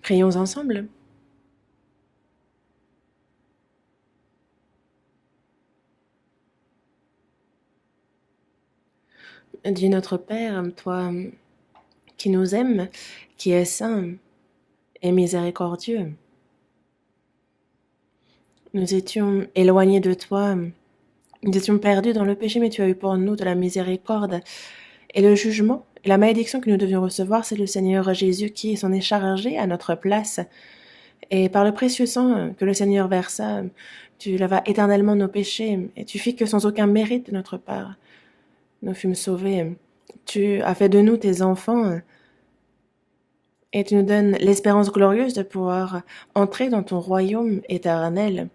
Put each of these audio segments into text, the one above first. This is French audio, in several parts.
Prions ensemble. Dieu notre Père, toi qui nous aimes, qui es saint et miséricordieux, nous étions éloignés de toi, nous étions perdus dans le péché, mais tu as eu pour nous de la miséricorde. Et le jugement, et la malédiction que nous devions recevoir, c'est le Seigneur Jésus qui s'en est chargé à notre place. Et par le précieux sang que le Seigneur versa, tu lavas éternellement nos péchés, et tu fis que sans aucun mérite de notre part, nous fûmes sauvés. Tu as fait de nous tes enfants, et tu nous donnes l'espérance glorieuse de pouvoir entrer dans ton royaume éternel.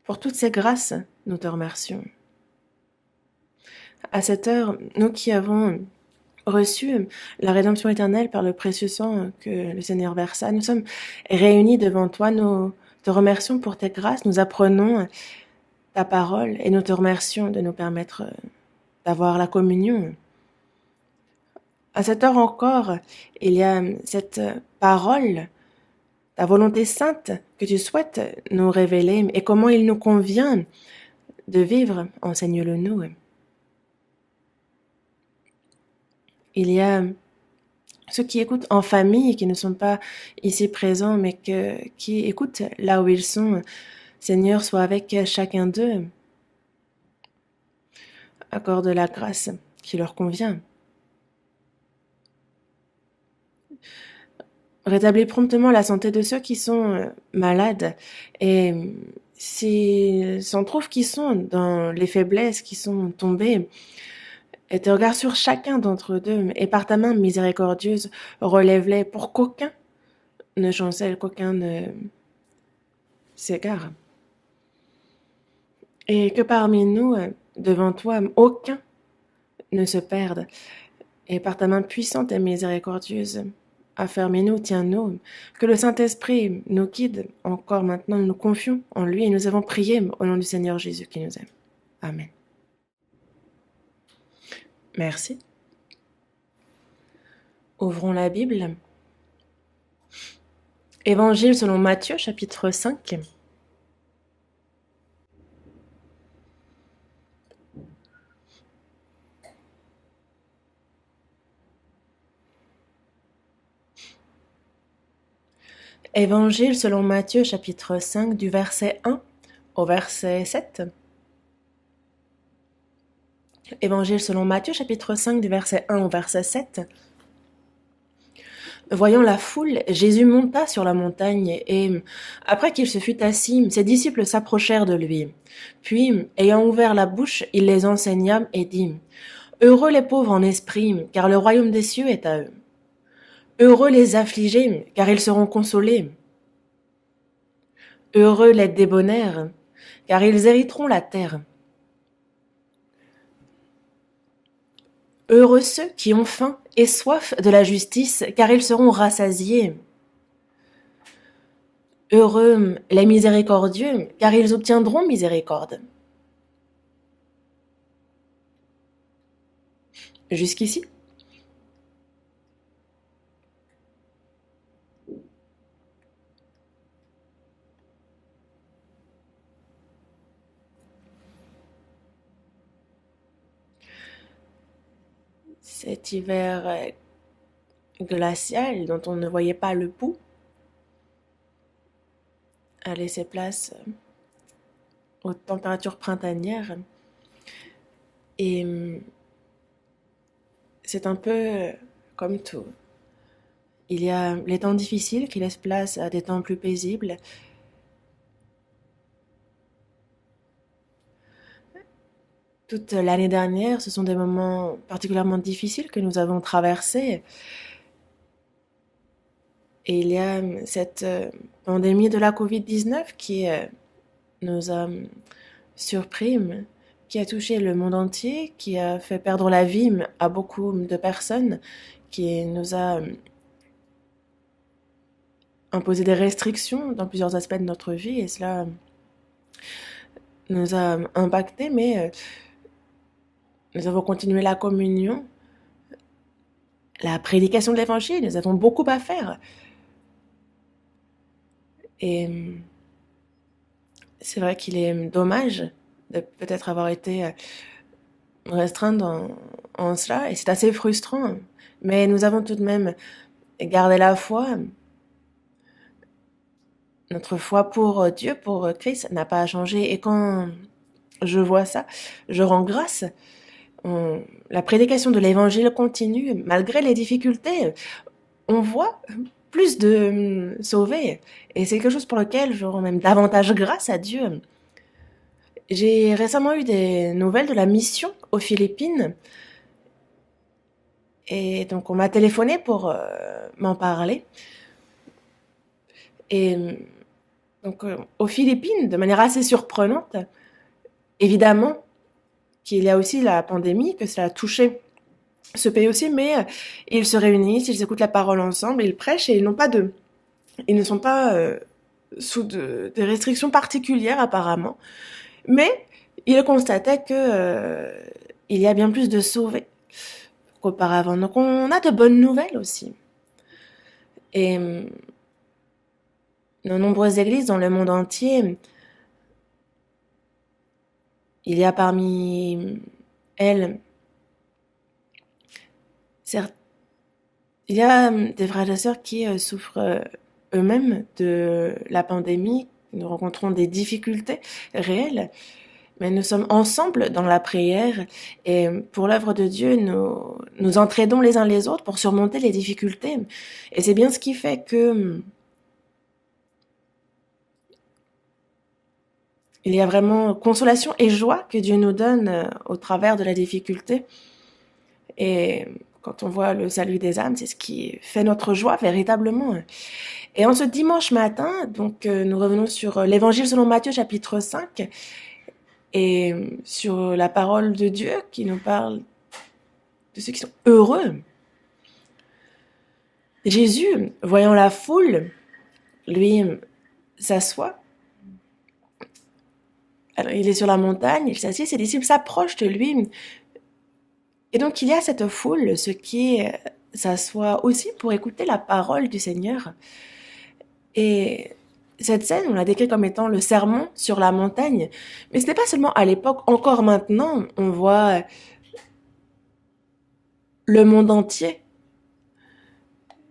Pour toutes ces grâces, nous te remercions. À cette heure, nous qui avons reçu la rédemption éternelle par le précieux sang que le Seigneur versa, nous sommes réunis devant toi, nous te remercions pour tes grâces, nous apprenons ta parole et nous te remercions de nous permettre d'avoir la communion. À cette heure encore, il y a cette parole, ta volonté sainte que tu souhaites nous révéler et comment il nous convient de vivre, enseigne-le nous. Il y a ceux qui écoutent en famille et qui ne sont pas ici présents, mais qui écoutent là où ils sont. Seigneur, sois avec chacun d'eux. Accorde la grâce qui leur convient. Rétablis promptement la santé de ceux qui sont malades et s'il s'en trouve qui sont dans les faiblesses, qui sont tombés, et te regarde sur chacun d'entre eux et par ta main miséricordieuse, relève-les pour qu'aucun ne chancelle, qu'aucun ne s'égare. Et que parmi nous, devant toi, aucun ne se perde. Et par ta main puissante et miséricordieuse, affermis-nous, tiens-nous, que le Saint-Esprit nous guide. Encore maintenant, nous nous confions en lui et nous avons prié au nom du Seigneur Jésus qui nous aime. Amen. Merci. Ouvrons la Bible. Évangile selon Matthieu, chapitre 5. Évangile selon Matthieu, chapitre 5, du verset 1 au verset 7. Évangile selon Matthieu, chapitre 5, du verset 1 au verset 7. Voyant la foule, Jésus monta sur la montagne et, après qu'il se fut assis, ses disciples s'approchèrent de lui. Puis, ayant ouvert la bouche, il les enseigna et dit, « Heureux les pauvres en esprit, car le royaume des cieux est à eux. Heureux les affligés, car ils seront consolés. Heureux les débonnaires, car ils hériteront la terre. Heureux ceux qui ont faim et soif de la justice, car ils seront rassasiés. Heureux les miséricordieux, car ils obtiendront miséricorde. » Jusqu'ici. Cet hiver glacial dont on ne voyait pas le bout a laissé place aux températures printanières. Et c'est un peu comme tout. Il y a les temps difficiles qui laissent place à des temps plus paisibles. Toute l'année dernière, ce sont des moments particulièrement difficiles que nous avons traversés. Et il y a cette pandémie de la Covid-19 qui nous a surpris, qui a touché le monde entier, qui a fait perdre la vie à beaucoup de personnes, qui nous a imposé des restrictions dans plusieurs aspects de notre vie, et cela nous a impactés, mais nous avons continué la communion, la prédication de l'évangile, nous avons beaucoup à faire. Et c'est vrai qu'il est dommage de peut-être avoir été restreint en cela, et c'est assez frustrant. Mais nous avons tout de même gardé la foi. Notre foi pour Dieu, pour Christ, n'a pas changé. Et quand je vois ça, je rends grâce. La prédication de l'évangile continue, malgré les difficultés. On voit plus de sauvés. Et c'est quelque chose pour lequel je rends même davantage grâce à Dieu. J'ai récemment eu des nouvelles de la mission aux Philippines. Et donc, on m'a téléphoné pour m'en parler. Et donc, aux Philippines, de manière assez surprenante, évidemment qu'il y a aussi la pandémie, que cela a touché ce pays aussi, mais ils se réunissent, ils écoutent la parole ensemble, ils prêchent et ils ne sont pas sous des restrictions particulières apparemment. Mais ils constataient que il y a bien plus de sauvés qu'auparavant. Donc on a de bonnes nouvelles aussi. Et dans nombreuses églises dans le monde entier, il y a parmi elles, certes, il y a des frères et sœurs qui souffrent eux-mêmes de la pandémie. Nous rencontrons des difficultés réelles, mais nous sommes ensemble dans la prière et pour l'œuvre de Dieu, nous entraidons les uns les autres pour surmonter les difficultés. Et c'est bien ce qui fait que il y a vraiment consolation et joie que Dieu nous donne au travers de la difficulté. Et quand on voit le salut des âmes, c'est ce qui fait notre joie véritablement. Et en ce dimanche matin, donc nous revenons sur l'Évangile selon Matthieu chapitre 5 et sur la parole de Dieu qui nous parle de ceux qui sont heureux. Jésus, voyant la foule, lui s'assoit. Alors il est sur la montagne, il s'assied, ses disciples s'approchent de lui. Et donc il y a cette foule, ceux qui s'assoient aussi pour écouter la parole du Seigneur. Et cette scène, on la décrit comme étant le sermon sur la montagne. Mais ce n'est pas seulement à l'époque, encore maintenant, on voit le monde entier.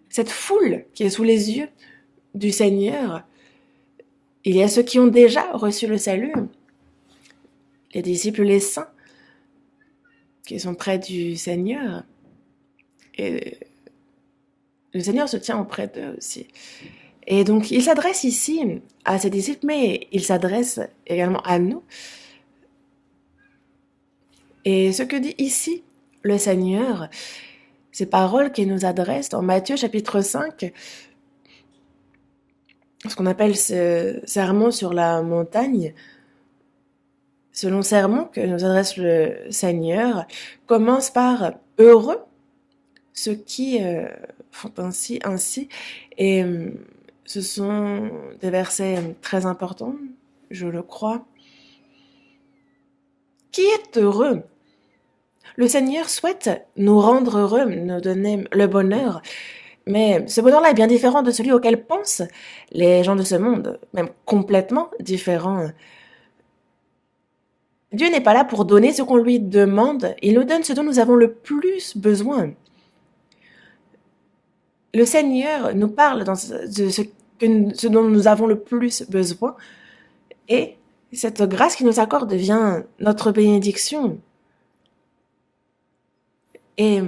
Cette foule qui est sous les yeux du Seigneur. Il y a ceux qui ont déjà reçu le salut, les disciples, les saints, qui sont près du Seigneur. Et le Seigneur se tient auprès d'eux aussi. Et donc, il s'adresse ici à ses disciples, mais il s'adresse également à nous. Et ce que dit ici le Seigneur, ces paroles qu'il nous adresse dans Matthieu chapitre 5, ce qu'on appelle ce sermon sur la montagne, ce long sermon que nous adresse le Seigneur, commence par « Heureux ceux qui font ainsi ». Et ce sont des versets très importants, je le crois. Qui est heureux? Le Seigneur souhaite nous rendre heureux, nous donner le bonheur, mais ce bonheur-là est bien différent de celui auquel pensent les gens de ce monde, même complètement différent. Dieu n'est pas là pour donner ce qu'on lui demande, il nous donne ce dont nous avons le plus besoin. Le Seigneur nous parle de ce dont nous avons le plus besoin, et cette grâce qu'il nous accorde devient notre bénédiction. Et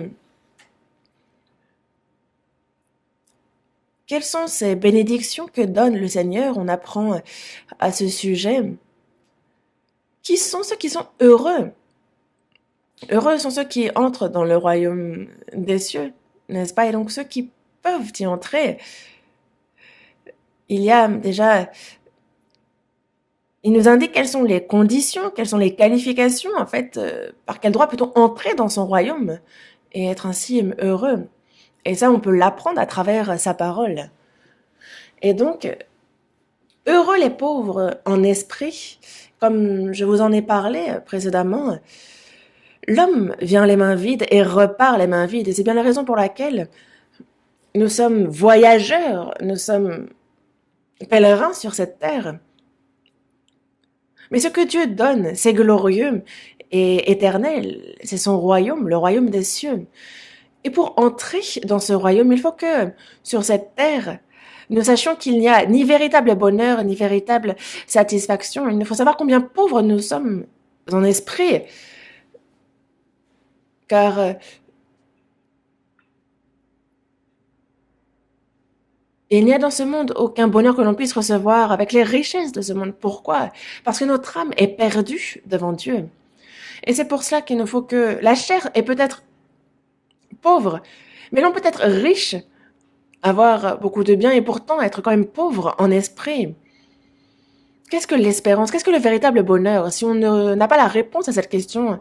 quelles sont ces bénédictions que donne le Seigneur? On apprend à ce sujet. Qui sont ceux qui sont heureux? Heureux sont ceux qui entrent dans le royaume des cieux, n'est-ce pas? Et donc ceux qui peuvent y entrer. Il y a déjà... Il nous indique quelles sont les conditions, quelles sont les qualifications, en fait, par quel droit peut-on entrer dans son royaume et être ainsi heureux. Et ça, on peut l'apprendre à travers sa parole. Et donc, heureux les pauvres en esprit, comme je vous en ai parlé précédemment, l'homme vient les mains vides et repart les mains vides. Et c'est bien la raison pour laquelle nous sommes voyageurs, nous sommes pèlerins sur cette terre. Mais ce que Dieu donne, c'est glorieux et éternel. C'est son royaume, le royaume des cieux. Et pour entrer dans ce royaume, il faut que sur cette terre, nous sachions qu'il n'y a ni véritable bonheur, ni véritable satisfaction. Il faut savoir combien pauvres nous sommes en esprit, car il n'y a dans ce monde aucun bonheur que l'on puisse recevoir avec les richesses de ce monde. Pourquoi? Parce que notre âme est perdue devant Dieu. Et c'est pour cela qu'il nous faut que la chair est peut-être pauvre, mais l'on peut être riche, avoir beaucoup de biens et pourtant être quand même pauvre en esprit. Qu'est-ce que l'espérance? Qu'est-ce que le véritable bonheur? Si on n'a pas la réponse à cette question,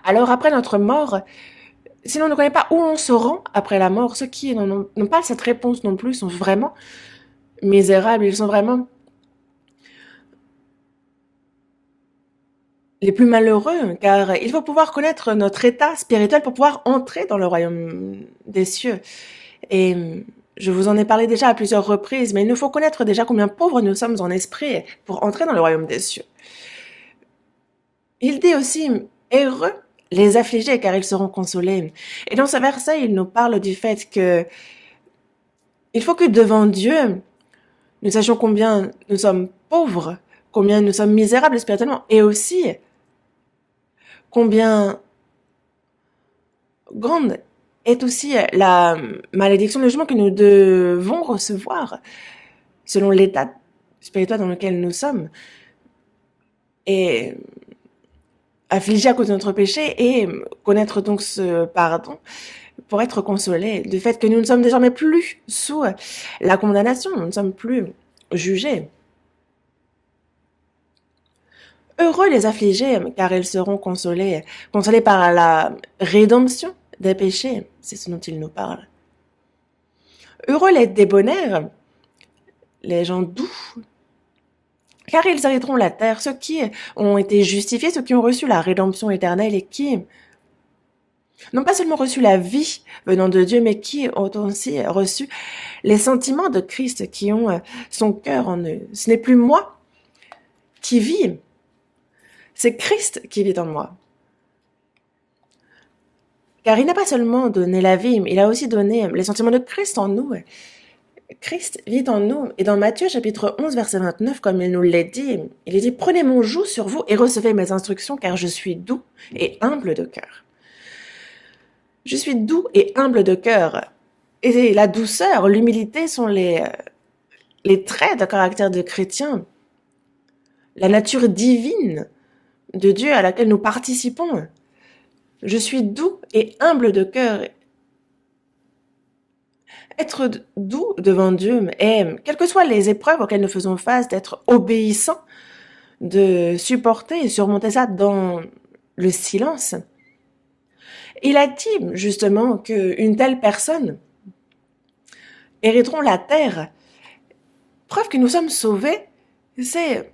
alors après notre mort, si l'on ne connaît pas où on se rend après la mort, ceux qui n'ont pas cette réponse non plus sont vraiment misérables, ils sont vraiment les plus malheureux, car il faut pouvoir connaître notre état spirituel pour pouvoir entrer dans le royaume des cieux. Et je vous en ai parlé déjà à plusieurs reprises, mais il nous faut connaître déjà combien pauvres nous sommes en esprit pour entrer dans le royaume des cieux. Il dit aussi, heureux les affligés, car ils seront consolés. Et dans ce verset, il nous parle du fait que il faut que devant Dieu, nous sachions combien nous sommes pauvres, combien nous sommes misérables spirituellement, et aussi combien grande est aussi la malédiction, le jugement que nous devons recevoir selon l'état spirituel dans lequel nous sommes. Et affligés à cause de notre péché et connaître donc ce pardon pour être consolés du fait que nous ne sommes désormais plus sous la condamnation, nous ne sommes plus jugés. Heureux les affligés, car ils seront consolés, consolés par la rédemption des péchés, c'est ce dont il nous parle. Heureux les débonnaires, les gens doux, car ils hériteront la terre, ceux qui ont été justifiés, ceux qui ont reçu la rédemption éternelle et qui n'ont pas seulement reçu la vie venant de Dieu, mais qui ont aussi reçu les sentiments de Christ, qui ont son cœur en eux. Ce n'est plus moi qui vis, c'est Christ qui vit en moi. Car il n'a pas seulement donné la vie, mais il a aussi donné les sentiments de Christ en nous. Christ vit en nous. Et dans Matthieu chapitre 11, verset 29, comme il nous l'a dit, il est dit « Prenez mon joug sur vous et recevez mes instructions, car je suis doux et humble de cœur. » Je suis doux et humble de cœur. Et la douceur, l'humilité sont les traits de caractère de chrétien. La nature divine de Dieu à laquelle nous participons. Je suis doux et humble de cœur. Être doux devant Dieu et, quelles que soient les épreuves auxquelles nous faisons face, d'être obéissant, de supporter et surmonter ça dans le silence. Il a dit justement qu'une telle personne hériteront la terre. Preuve que nous sommes sauvés, c'est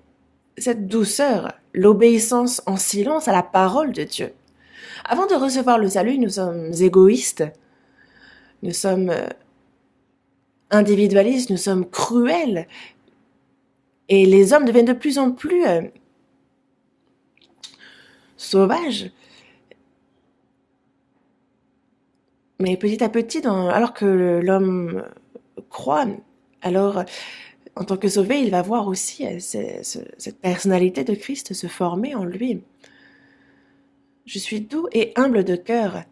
cette douceur, l'obéissance en silence à la parole de Dieu. Avant de recevoir le salut, nous sommes égoïstes, nous sommes individualistes, nous sommes cruels. Et les hommes deviennent de plus en plus sauvages. Mais petit à petit, alors que l'homme croit, alors en tant que sauvé, il va voir aussi cette personnalité de Christ se former en lui. Je suis doux et humble de cœur.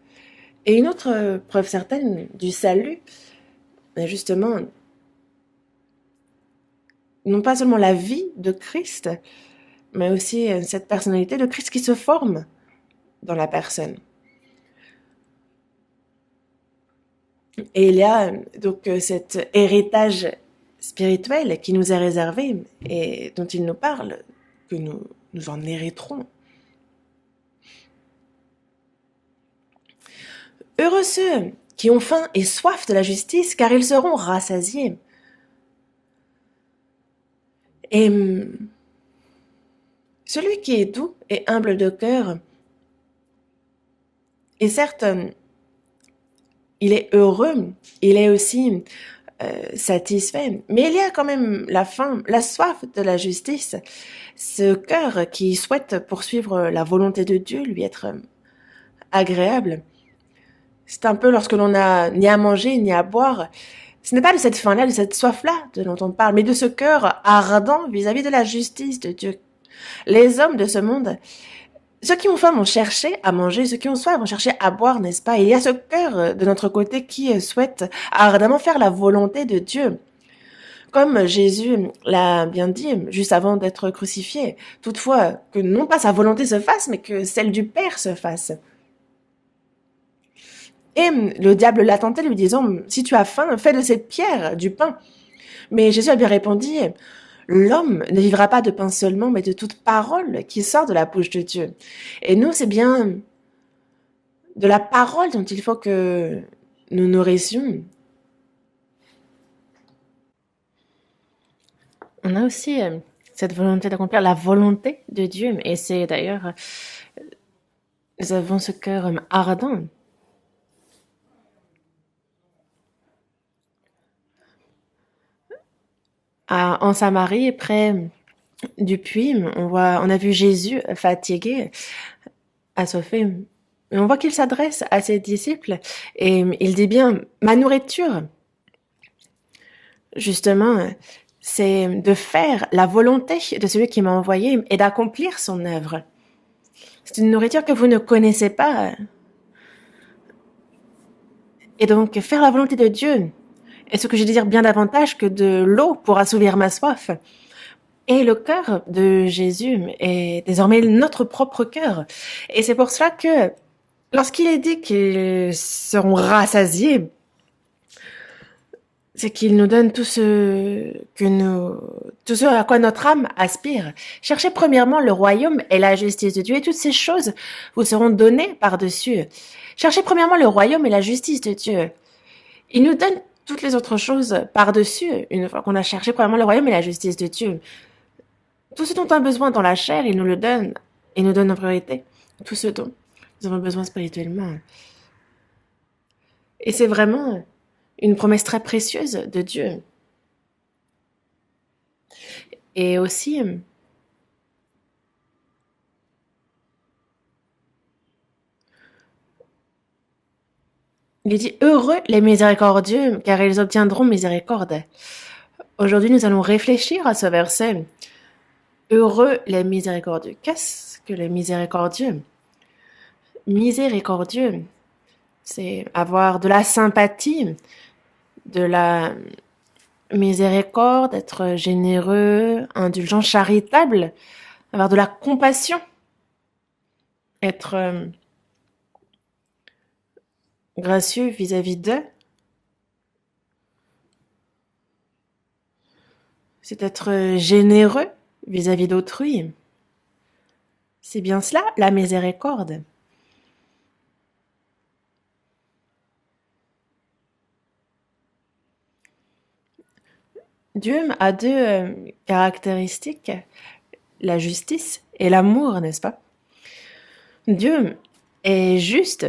Et une autre preuve certaine du salut, justement, non pas seulement la vie de Christ, mais aussi cette personnalité de Christ qui se forme dans la personne. Et il y a donc cet héritage spirituel qui nous est réservé et dont il nous parle, que nous en hériterons. Heureux ceux qui ont faim et soif de la justice, car ils seront rassasiés. Et celui qui est doux et humble de cœur, et certes, il est heureux, il est aussi satisfait. Mais il y a quand même la faim, la soif de la justice, ce cœur qui souhaite poursuivre la volonté de Dieu, lui être agréable. C'est un peu lorsque l'on n'a ni à manger ni à boire. Ce n'est pas de cette faim-là, de cette soif-là dont on parle, mais de ce cœur ardent vis-à-vis de la justice de Dieu. Les hommes de ce monde, ceux qui ont faim vont chercher à manger, ceux qui ont soif vont chercher à boire, n'est-ce pas? Il y a ce cœur de notre côté qui souhaite ardemment faire la volonté de Dieu. Comme Jésus l'a bien dit juste avant d'être crucifié, toutefois que non pas sa volonté se fasse, mais que celle du Père se fasse. Et le diable l'a tenté, lui disant, si tu as faim, fais de cette pierre du pain. Mais Jésus a bien répondu, l'homme ne vivra pas de pain seulement, mais de toute parole qui sort de la bouche de Dieu. Et nous, c'est bien de la parole dont il faut que nous nourrissions. On a aussi cette volonté d'accomplir la volonté de Dieu. Et c'est d'ailleurs, nous avons ce cœur ardent. En Samarie, près du puits, on a vu Jésus fatigué, assoiffé. Et on voit qu'il s'adresse à ses disciples et il dit bien, ma nourriture, justement, c'est de faire la volonté de celui qui m'a envoyé et d'accomplir son œuvre. C'est une nourriture que vous ne connaissez pas. Et donc, faire la volonté de Dieu est ce que je désire bien davantage que de l'eau pour assouvir ma soif. Et le cœur de Jésus est désormais notre propre cœur. Et c'est pour cela que lorsqu'il est dit qu'ils seront rassasiés, c'est qu'il nous donne tout ce à quoi notre âme aspire. Cherchez premièrement le royaume et la justice de Dieu, et toutes ces choses vous seront données par-dessus. Cherchez premièrement le royaume et la justice de Dieu. Il nous donne toutes les autres choses par-dessus, une fois qu'on a cherché premièrement le royaume et la justice de Dieu. Tout ce dont on a besoin dans la chair, il nous le donne, et nous donne en priorité tout ce dont nous avons besoin spirituellement. Et c'est vraiment une promesse très précieuse de Dieu. Et aussi, il dit « Heureux les miséricordieux, car ils obtiendront miséricorde ». Aujourd'hui, nous allons réfléchir à ce verset. Heureux les miséricordieux. Qu'est-ce que les miséricordieux? Miséricordieux, c'est avoir de la sympathie, de la miséricorde, être généreux, indulgent, charitable, avoir de la compassion, être gracieux vis-à-vis d'eux. C'est être généreux vis-à-vis d'autrui. C'est bien cela, la miséricorde. Dieu a deux caractéristiques, la justice et l'amour, n'est-ce pas? Dieu est juste,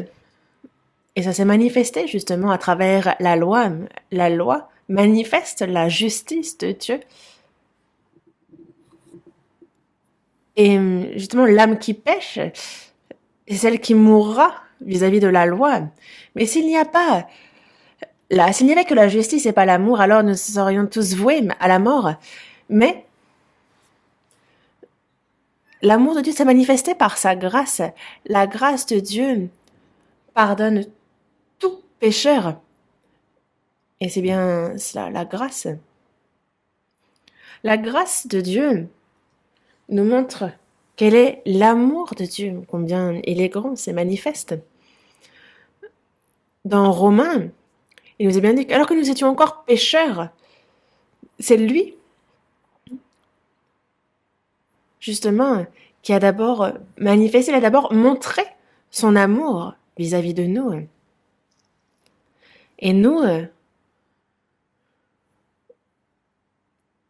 et ça s'est manifesté justement à travers la loi. La loi manifeste la justice de Dieu. Et justement, l'âme qui pêche, c'est celle qui mourra vis-à-vis de la loi. Mais s'il n'y avait que la justice et pas l'amour, alors nous serions tous voués à la mort. Mais l'amour de Dieu s'est manifesté par sa grâce. La grâce de Dieu pardonne tout pécheur. Et c'est bien cela, la grâce. La grâce de Dieu nous montre quel est l'amour de Dieu, combien il est grand, c'est manifeste. Dans Romains, il nous est bien dit qu'alors que nous étions encore pécheurs, c'est lui, justement, qui a d'abord manifesté, il a d'abord montré son amour vis-à-vis de nous. Et nous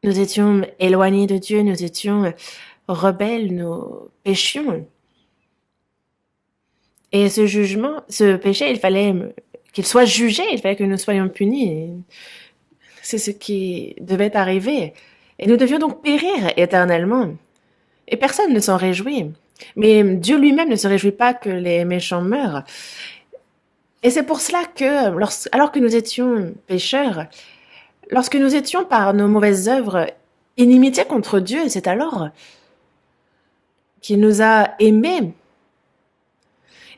étions éloignés de Dieu, nous étions rebelles, nous péchions. Et ce péché, il fallait qu'il soit jugé, il fallait que nous soyons punis. C'est ce qui devait arriver. Et nous devions donc périr éternellement. Et personne ne s'en réjouit. Mais Dieu lui-même ne se réjouit pas que les méchants meurent. Et c'est pour cela que, alors que nous étions pécheurs, lorsque nous étions par nos mauvaises œuvres inimitié contre Dieu, c'est alors qu'il nous a aimés.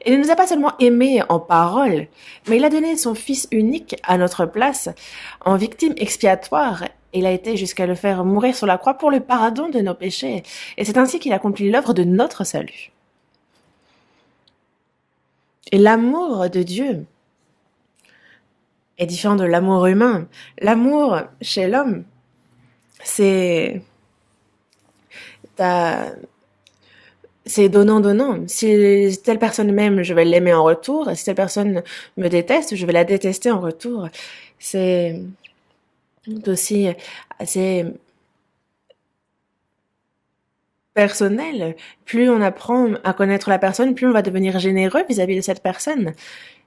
Et il ne nous a pas seulement aimés en parole, mais il a donné son Fils unique à notre place en victime expiatoire. Il a été jusqu'à le faire mourir sur la croix pour le pardon de nos péchés. Et c'est ainsi qu'il accomplit l'œuvre de notre salut. Et l'amour de Dieu est différent de l'amour humain. L'amour chez l'homme, c'est donnant-donnant. Si telle personne m'aime, je vais l'aimer en retour. Si telle personne me déteste, je vais la détester en retour. C'est aussi assez personnel. Plus on apprend à connaître la personne, plus on va devenir généreux vis-à-vis de cette personne.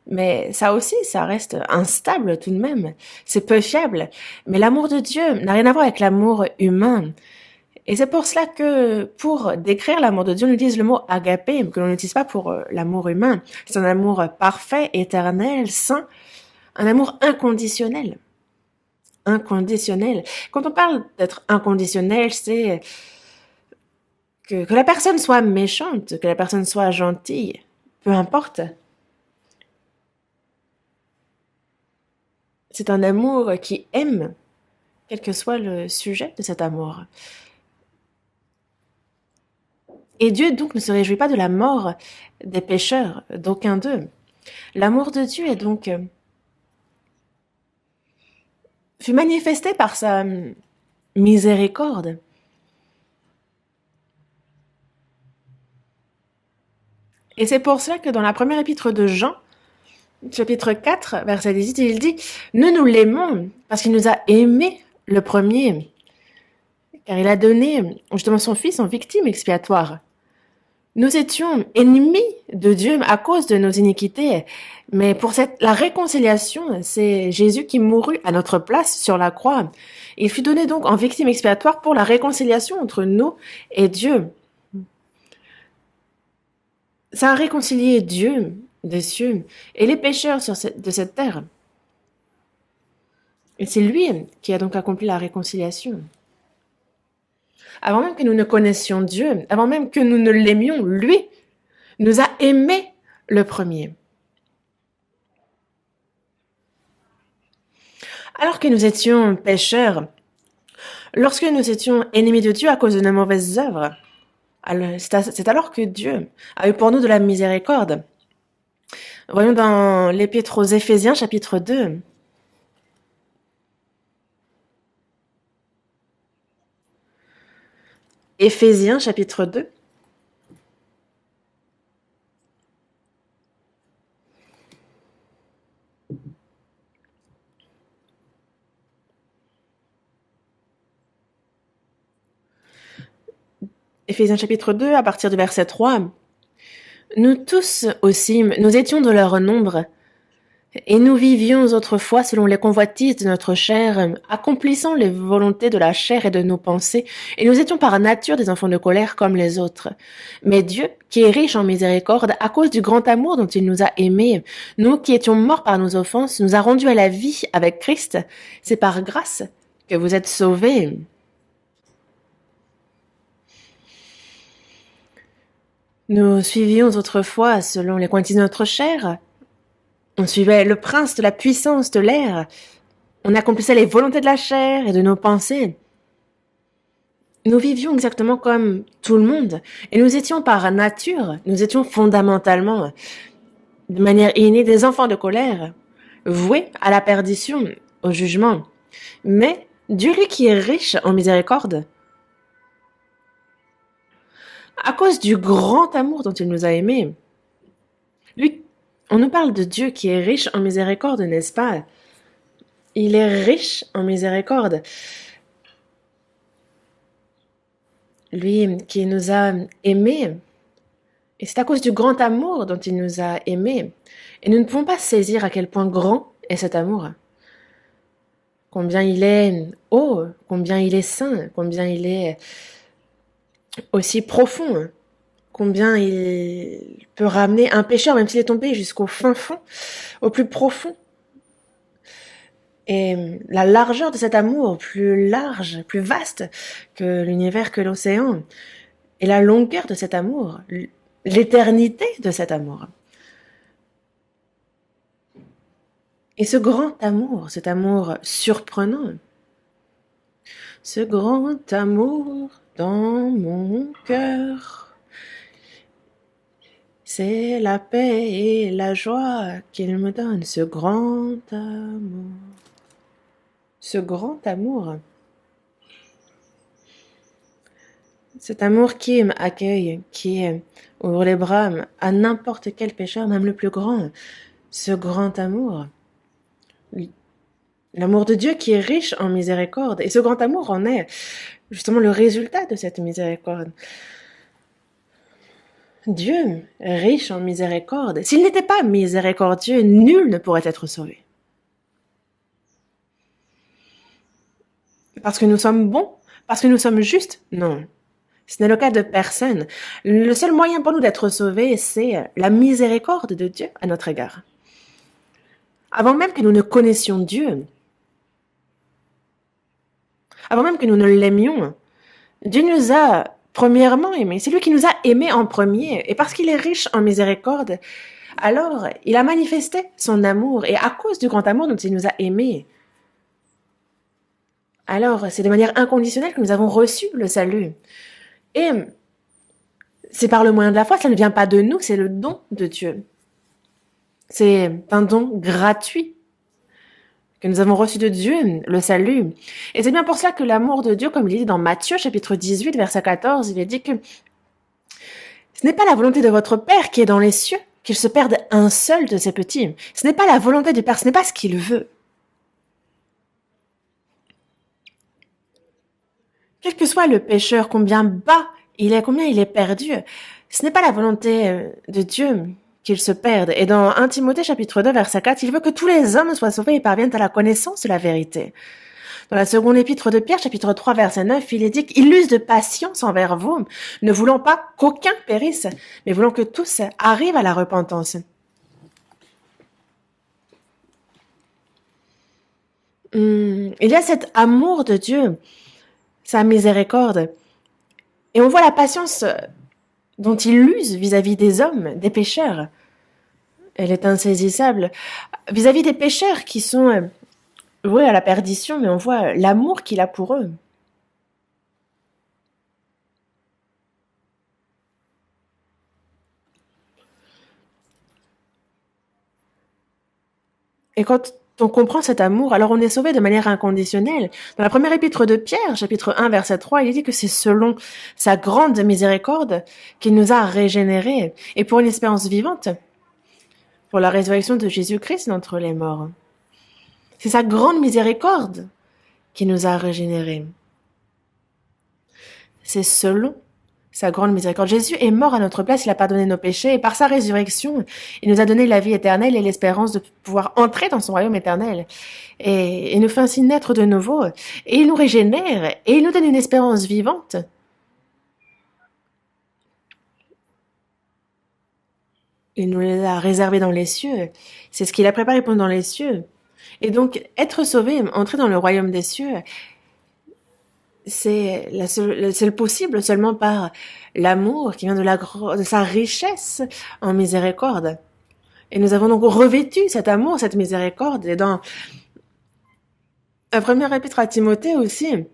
Mais ça aussi, ça reste instable tout de même. C'est peu fiable. Mais l'amour de Dieu n'a rien à voir avec l'amour humain. Et c'est pour cela que, pour décrire l'amour de Dieu, on utilise le mot agapé, que l'on n'utilise pas pour l'amour humain. C'est un amour parfait, éternel, saint, un amour inconditionnel. Inconditionnel. Quand on parle d'être inconditionnel, c'est que la personne soit méchante, que la personne soit gentille, peu importe. C'est un amour qui aime, quel que soit le sujet de cet amour. Et Dieu donc ne se réjouit pas de la mort des pécheurs, d'aucun d'eux. L'amour de Dieu est donc fut manifesté par sa miséricorde. Et c'est pour cela que dans la première épître de Jean, chapitre 4, verset 18, il dit « Nous l'aimons parce qu'il nous a aimés le premier, car il a donné justement son Fils en victime expiatoire. » Nous étions ennemis de Dieu à cause de nos iniquités, mais pour la réconciliation, c'est Jésus qui mourut à notre place sur la croix. Il fut donné donc en victime expiatoire pour la réconciliation entre nous et Dieu. Ça a réconcilié Dieu des cieux et les pécheurs de cette terre. Et c'est lui qui a donc accompli la réconciliation. Avant même que nous ne connaissions Dieu, avant même que nous ne l'aimions, lui nous a aimés le premier. Alors que nous étions pécheurs, lorsque nous étions ennemis de Dieu à cause de nos mauvaises œuvres, c'est alors que Dieu a eu pour nous de la miséricorde. Voyons dans l'Épître aux Éphésiens, chapitre 2. Éphésiens, chapitre 2. Éphésiens, chapitre 2, à partir du verset 3. Nous tous aussi, nous étions de leur nombre, et nous vivions autrefois selon les convoitises de notre chair, accomplissant les volontés de la chair et de nos pensées, et nous étions par nature des enfants de colère comme les autres. Mais Dieu, qui est riche en miséricorde, à cause du grand amour dont il nous a aimés, nous qui étions morts par nos offenses, nous a rendus à la vie avec Christ. C'est par grâce que vous êtes sauvés. Nous suivions autrefois selon les convoitises de notre chair. On suivait le prince de la puissance de l'air. On accomplissait les volontés de la chair et de nos pensées. Nous vivions exactement comme tout le monde. Et nous étions par nature, nous étions fondamentalement, de manière innée, des enfants de colère, voués à la perdition, au jugement. Mais Dieu, lui qui est riche en miséricorde, à cause du grand amour dont il nous a aimés, lui, on nous parle de Dieu qui est riche en miséricorde, n'est-ce pas? Il est riche en miséricorde. Lui qui nous a aimés, et c'est à cause du grand amour dont il nous a aimés. Et nous ne pouvons pas saisir à quel point grand est cet amour. combien il est haut, combien il est saint, combien il est aussi profond, combien il peut ramener un pécheur, même s'il est tombé jusqu'au fin fond, au plus profond. Et la largeur de cet amour, plus large, plus vaste que l'univers, que l'océan, et la longueur de cet amour, l'éternité de cet amour. Et ce grand amour, cet amour surprenant, ce grand amour dans mon cœur, c'est la paix et la joie qu'il me donne, ce grand amour. Ce grand amour. Cet amour qui m'accueille, qui ouvre les bras à n'importe quel pécheur, même le plus grand. Ce grand amour. L'amour de Dieu qui est riche en miséricorde. Et ce grand amour en est justement le résultat de cette miséricorde. Dieu, riche en miséricorde, s'il n'était pas miséricordieux, nul ne pourrait être sauvé. Parce que nous sommes bons? Parce que nous sommes justes? Non. Ce n'est le cas de personne. Le seul moyen pour nous d'être sauvés, c'est la miséricorde de Dieu à notre égard. Avant même que nous ne connaissions Dieu, avant même que nous ne l'aimions, Dieu nous a premièrement aimés. C'est lui qui nous a aimés en premier. Et parce qu'il est riche en miséricorde, alors il a manifesté son amour. Et à cause du grand amour dont il nous a aimés, alors c'est de manière inconditionnelle que nous avons reçu le salut. Et c'est par le moyen de la foi, ça ne vient pas de nous, c'est le don de Dieu. C'est un don gratuit que nous avons reçu de Dieu, le salut. Et c'est bien pour cela que l'amour de Dieu, comme il est dit dans Matthieu, chapitre 18, verset 14, il est dit que ce n'est pas la volonté de votre Père qui est dans les cieux, qu'il se perde un seul de ses petits. Ce n'est pas la volonté du Père, ce n'est pas ce qu'il veut. Quel que soit le pécheur, combien bas il est, combien il est perdu, ce n'est pas la volonté de Dieu qu'il se perde. Et dans 1 Timothée chapitre 2 verset 4, il veut que tous les hommes soient sauvés et parviennent à la connaissance de la vérité. Dans la seconde épître de Pierre chapitre 3 verset 9, il est dit qu'il use de patience envers vous, ne voulant pas qu'aucun périsse, mais voulant que tous arrivent à la repentance. Il y a cet amour de Dieu, sa miséricorde, et on voit la patience dont il use vis-à-vis des hommes, des pécheurs. Elle est insaisissable. Vis-à-vis des pécheurs qui sont voués à la perdition, mais on voit l'amour qu'il a pour eux. Et quand on comprend cet amour, alors on est sauvé de manière inconditionnelle. Dans la première épître de Pierre, chapitre 1, verset 3, il dit que c'est selon sa grande miséricorde qu'il nous a régénérés, et pour une espérance vivante, pour la résurrection de Jésus-Christ d'entre les morts. C'est sa grande miséricorde qui nous a régénérés. C'est selon sa grande miséricorde. Jésus est mort à notre place, il a pardonné nos péchés, et par sa résurrection, il nous a donné la vie éternelle et l'espérance de pouvoir entrer dans son royaume éternel. Et il nous fait ainsi naître de nouveau, et il nous régénère, et il nous donne une espérance vivante. Il nous les a réservés dans les cieux. C'est ce qu'il a préparé pour nous dans les cieux. Et donc, être sauvé, entrer dans le royaume des cieux, c'est le possible seulement par l'amour qui vient de sa richesse en miséricorde. Et nous avons donc revêtu cet amour, cette miséricorde. Et dans la première épître à Timothée aussi,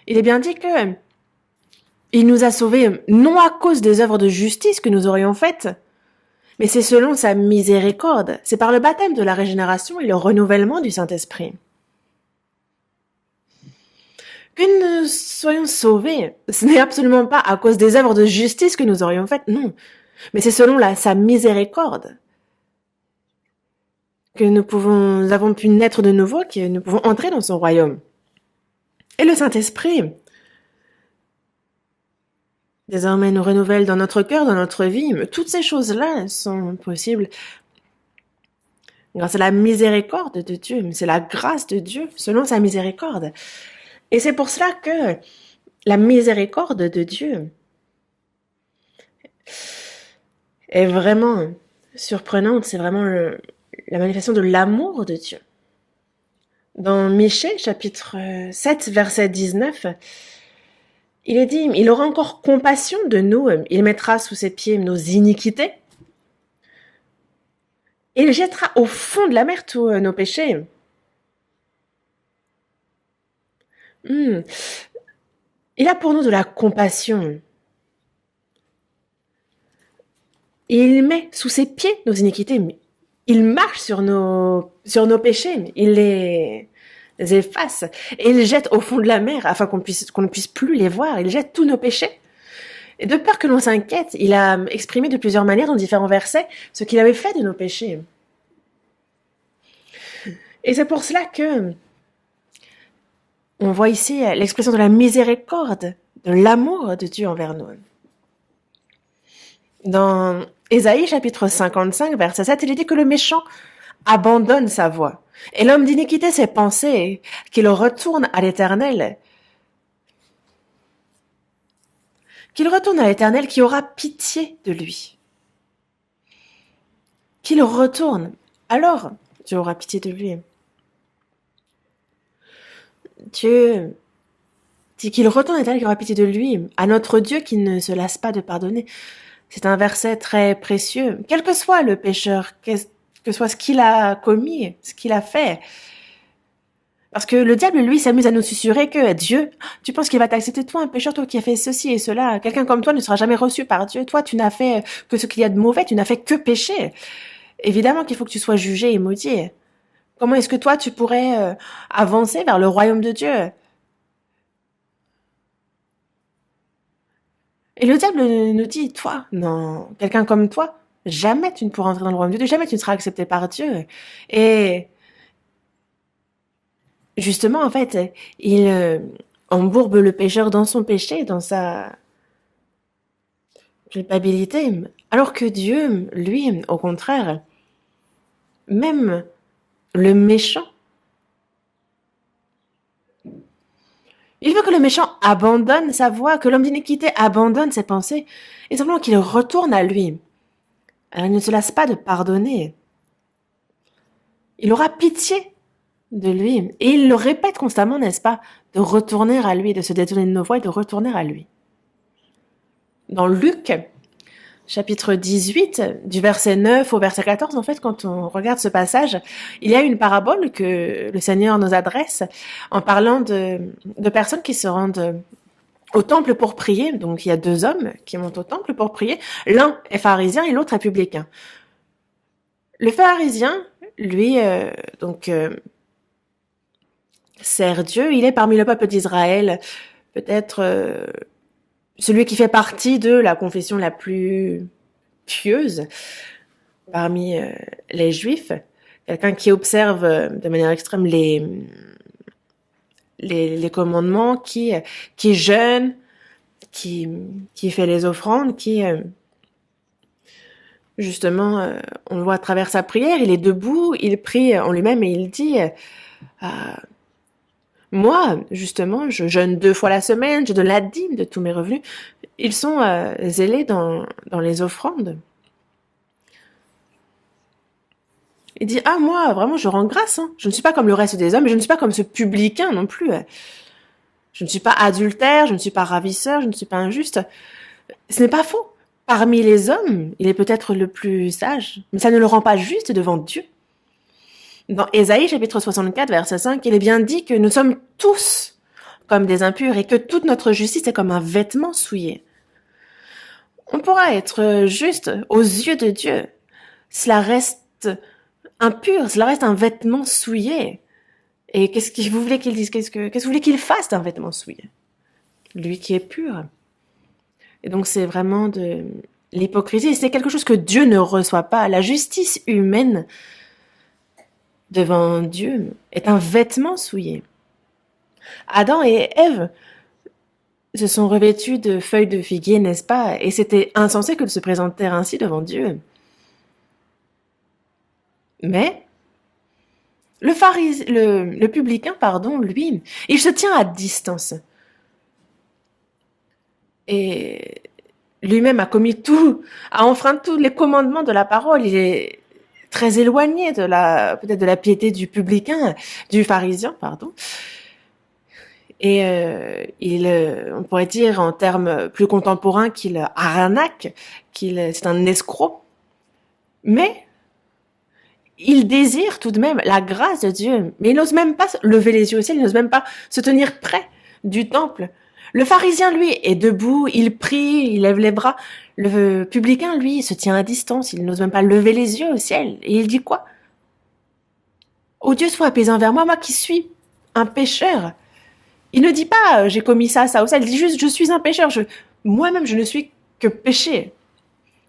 il est bien dit que il nous a sauvés non à cause des œuvres de justice que nous aurions faites, mais c'est selon sa miséricorde. C'est par le baptême de la régénération et le renouvellement du Saint-Esprit. Que nous soyons sauvés, ce n'est absolument pas à cause des œuvres de justice que nous aurions faites, non. Mais c'est selon sa miséricorde que nous avons pu naître de nouveau, que nous pouvons entrer dans son royaume. Et le Saint-Esprit, désormais, nous renouvelle dans notre cœur, dans notre vie. Toutes ces choses-là sont possibles grâce à la miséricorde de Dieu, c'est la grâce de Dieu selon sa miséricorde. Et c'est pour cela que la miséricorde de Dieu est vraiment surprenante, c'est vraiment la manifestation de l'amour de Dieu. Dans Michée, chapitre 7, verset 19, il est dit, il aura encore compassion de nous, il mettra sous ses pieds nos iniquités, et il jettera au fond de la mer tous nos péchés. Il a pour nous de la compassion. Et il met sous ses pieds nos iniquités. Il marche sur nos péchés. Il les efface. Et il jette au fond de la mer afin qu'on ne puisse plus les voir. Il jette tous nos péchés. Et de peur que l'on s'inquiète, il a exprimé de plusieurs manières dans différents versets ce qu'il avait fait de nos péchés. Et c'est pour cela que on voit ici l'expression de la miséricorde, de l'amour de Dieu envers nous. Dans Ésaïe chapitre 55, verset 7, il est dit que le méchant abandonne sa voie, et l'homme d'iniquité ses pensées, qu'il retourne à l'Éternel. Qu'il retourne à l'Éternel qui aura pitié de lui. Qu'il retourne, alors Dieu aura pitié de lui. Dieu dit qu'il retourne à l'Éternel qui aura pitié de lui, à notre Dieu qui ne se lasse pas de pardonner. C'est un verset très précieux. Quel que soit le pécheur, que soit ce qu'il a commis, ce qu'il a fait. Parce que le diable, lui, s'amuse à nous susurrer que Dieu, tu penses qu'il va t'accepter, toi, un pécheur, toi qui as fait ceci et cela. Quelqu'un comme toi ne sera jamais reçu par Dieu. Toi, tu n'as fait que ce qu'il y a de mauvais, tu n'as fait que pécher. Évidemment qu'il faut que tu sois jugé et maudit. Comment est-ce que toi, tu pourrais avancer vers le royaume de Dieu? Et le diable nous dit, toi, non, quelqu'un comme toi, jamais tu ne pourras entrer dans le royaume de Dieu, jamais tu ne seras accepté par Dieu. Et justement, en fait, il embourbe le pécheur dans son péché, dans sa culpabilité, alors que Dieu, lui, au contraire, même le méchant, il veut que le méchant abandonne sa voie, que l'homme d'iniquité abandonne ses pensées, et simplement qu'il retourne à lui. Alors il ne se lasse pas de pardonner. Il aura pitié de lui. Et il le répète constamment, n'est-ce pas, de retourner à lui, de se détourner de nos voies et de retourner à lui. Dans Luc, chapitre 18, du verset 9 au verset 14, en fait, quand on regarde ce passage, il y a une parabole que le Seigneur nous adresse en parlant de personnes qui se rendent au temple pour prier. Donc, il y a deux hommes qui montent au temple pour prier. L'un est pharisien et l'autre est publicain. Le pharisien, lui, sert Dieu. Il est parmi le peuple d'Israël, peut-être celui qui fait partie de la confession la plus pieuse parmi les Juifs. Quelqu'un qui observe de manière extrême les commandements, qui jeûne, qui fait les offrandes, qui justement, on le voit à travers sa prière, il est debout, il prie en lui-même et il dit moi, justement, je jeûne 2 fois la semaine, je donne la dîme de tous mes revenus. Ils sont zélés dans les offrandes. Il dit, ah, moi, vraiment, je rends grâce. Hein. Je ne suis pas comme le reste des hommes, mais je ne suis pas comme ce publicain non plus. Je ne suis pas adultère, je ne suis pas ravisseur, je ne suis pas injuste. Ce n'est pas faux. Parmi les hommes, il est peut-être le plus sage, mais ça ne le rend pas juste devant Dieu. Dans Ésaïe, chapitre 64, verset 5, il est bien dit que nous sommes tous comme des impurs et que toute notre justice est comme un vêtement souillé. On pourra être juste aux yeux de Dieu. Cela reste impur, cela reste un vêtement souillé. Et qu'est-ce que vous voulez qu'il dise? Qu'est-ce que vous voulez qu'il fasse d'un vêtement souillé? Lui qui est pur. Et donc c'est vraiment de l'hypocrisie. C'est quelque chose que Dieu ne reçoit pas. La justice humaine devant Dieu est un vêtement souillé. Adam et Ève se sont revêtus de feuilles de figuier, n'est-ce pas? Et c'était insensé que de se présenter ainsi devant Dieu. Mais Le publicain, pardon, lui, il se tient à distance. Et lui-même a commis a enfreint tous les commandements de la parole. Il est très éloigné peut-être de la piété du publicain, du pharisien, pardon. Et on pourrait dire en termes plus contemporains qu'il arnaque, c'est un escroc. Mais il désire tout de même la grâce de Dieu. Mais il n'ose même pas lever les yeux au ciel, il n'ose même pas se tenir près du temple. Le pharisien, lui, est debout, il prie, il lève les bras. Le publicain, lui, se tient à distance, il n'ose même pas lever les yeux au ciel. Et il dit quoi? Ô Dieu, sois apaisant vers moi, moi qui suis un pécheur. Il ne dit pas j'ai commis ça ou ça. Il dit juste je suis un pécheur. Moi-même, je ne suis que péché.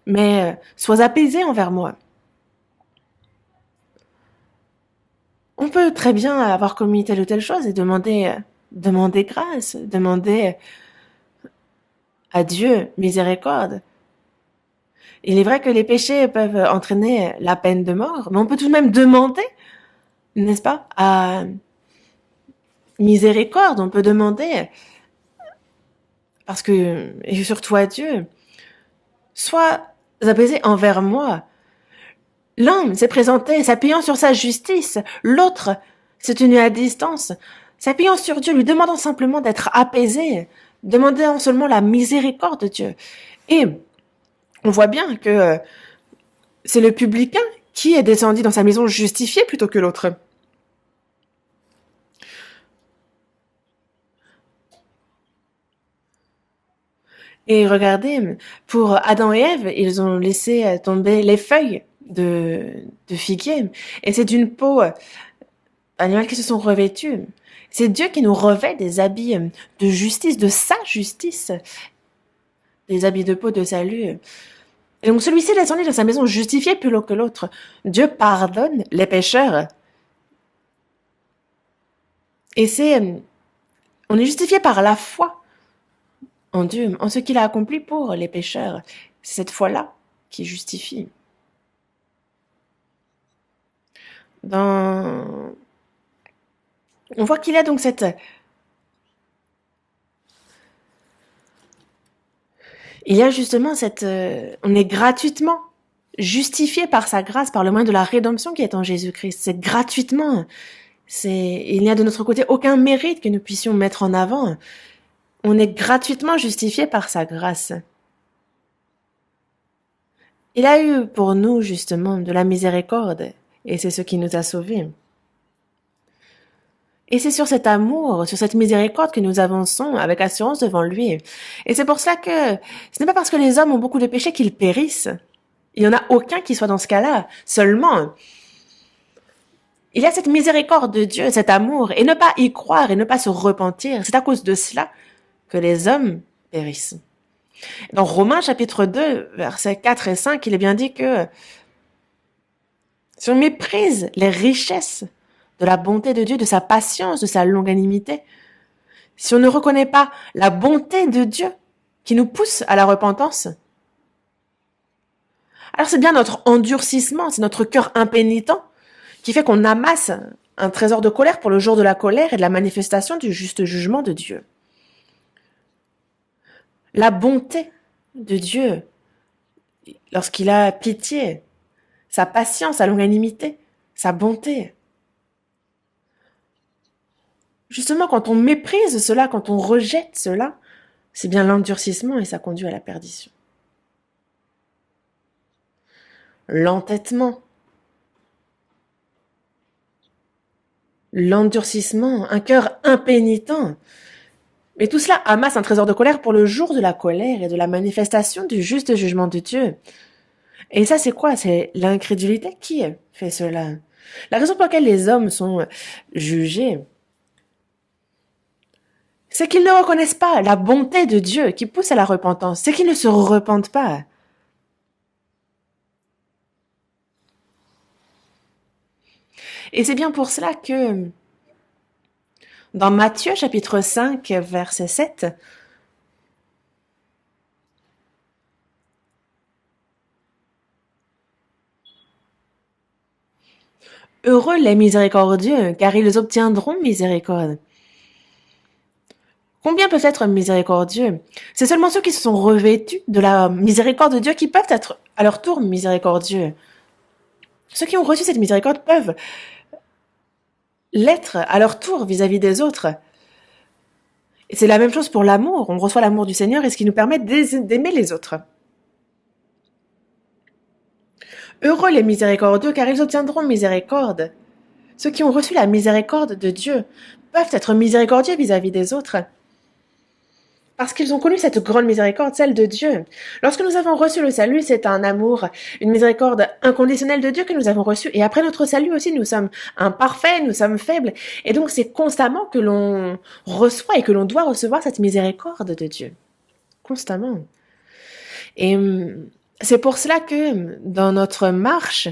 Mais sois apaisé envers moi. On peut très bien avoir commis telle ou telle chose et demander grâce, demander à Dieu miséricorde. Il est vrai que les péchés peuvent entraîner la peine de mort, mais on peut tout de même demander, n'est-ce pas, à miséricorde. On peut demander, parce que, et surtout à Dieu, sois apaisé envers moi. L'homme s'est présenté s'appuyant sur sa justice, l'autre s'est tenu à distance, s'appuyant sur Dieu, lui demandant simplement d'être apaisé, demandant seulement la miséricorde de Dieu. Et on voit bien que c'est le publicain qui est descendu dans sa maison justifié plutôt que l'autre. Et regardez, pour Adam et Ève, ils ont laissé tomber les feuilles de figuier. Et c'est d'une peau animale qui se sont revêtus. C'est Dieu qui nous revêt des habits de justice, de sa justice, des habits de peau de salut. Et donc celui-ci est descendu dans sa maison justifié plus haut que l'autre. Dieu pardonne les pécheurs. Et on est justifié par la foi en Dieu, en ce qu'il a accompli pour les pécheurs. C'est cette foi-là qui justifie. On voit qu'il y a donc il y a justement on est gratuitement justifié par sa grâce, par le moyen de la rédemption qui est en Jésus-Christ. C'est gratuitement. Il n'y a de notre côté aucun mérite que nous puissions mettre en avant. On est gratuitement justifié par sa grâce. Il a eu pour nous justement de la miséricorde et c'est ce qui nous a sauvés. Et c'est sur cet amour, sur cette miséricorde que nous avançons avec assurance devant lui. Et c'est pour cela que ce n'est pas parce que les hommes ont beaucoup de péchés qu'ils périssent. Il n'y en a aucun qui soit dans ce cas-là. Seulement, il y a cette miséricorde de Dieu, cet amour, et ne pas y croire et ne pas se repentir. C'est à cause de cela que les hommes périssent. Dans Romains chapitre 2, versets 4 et 5, il est bien dit que si on méprise les richesses de la bonté de Dieu, de sa patience, de sa longanimité, si on ne reconnaît pas la bonté de Dieu qui nous pousse à la repentance, alors c'est bien notre endurcissement, c'est notre cœur impénitent qui fait qu'on amasse un trésor de colère pour le jour de la colère et de la manifestation du juste jugement de Dieu. La bonté de Dieu, lorsqu'il a pitié, sa patience, sa longanimité, sa bonté. Justement, quand on méprise cela, quand on rejette cela, c'est bien l'endurcissement et ça conduit à la perdition. L'entêtement, l'endurcissement, un cœur impénitent. Mais tout cela amasse un trésor de colère pour le jour de la colère et de la manifestation du juste jugement de Dieu. Et ça, c'est quoi? C'est l'incrédulité qui fait cela. La raison pour laquelle les hommes sont jugés, c'est qu'ils ne reconnaissent pas la bonté de Dieu qui pousse à la repentance. C'est qu'ils ne se repentent pas. Et c'est bien pour cela que dans Matthieu chapitre 5, verset 7, Heureux les miséricordieux, car ils obtiendront miséricorde. Combien peuvent être miséricordieux? C'est seulement ceux qui se sont revêtus de la miséricorde de Dieu qui peuvent être à leur tour miséricordieux. Ceux qui ont reçu cette miséricorde peuvent l'être à leur tour vis-à-vis des autres. Et c'est la même chose pour l'amour. On reçoit l'amour du Seigneur et ce qui nous permet d'aimer les autres. Heureux les miséricordieux, car ils obtiendront miséricorde. Ceux qui ont reçu la miséricorde de Dieu peuvent être miséricordieux vis-à-vis des autres. Parce qu'ils ont connu cette grande miséricorde, celle de Dieu. Lorsque nous avons reçu le salut, c'est un amour, une miséricorde inconditionnelle de Dieu que nous avons reçue. Et après notre salut aussi, nous sommes imparfaits, nous sommes faibles. Et donc c'est constamment que l'on reçoit et que l'on doit recevoir cette miséricorde de Dieu. Constamment. Et c'est pour cela que dans notre marche,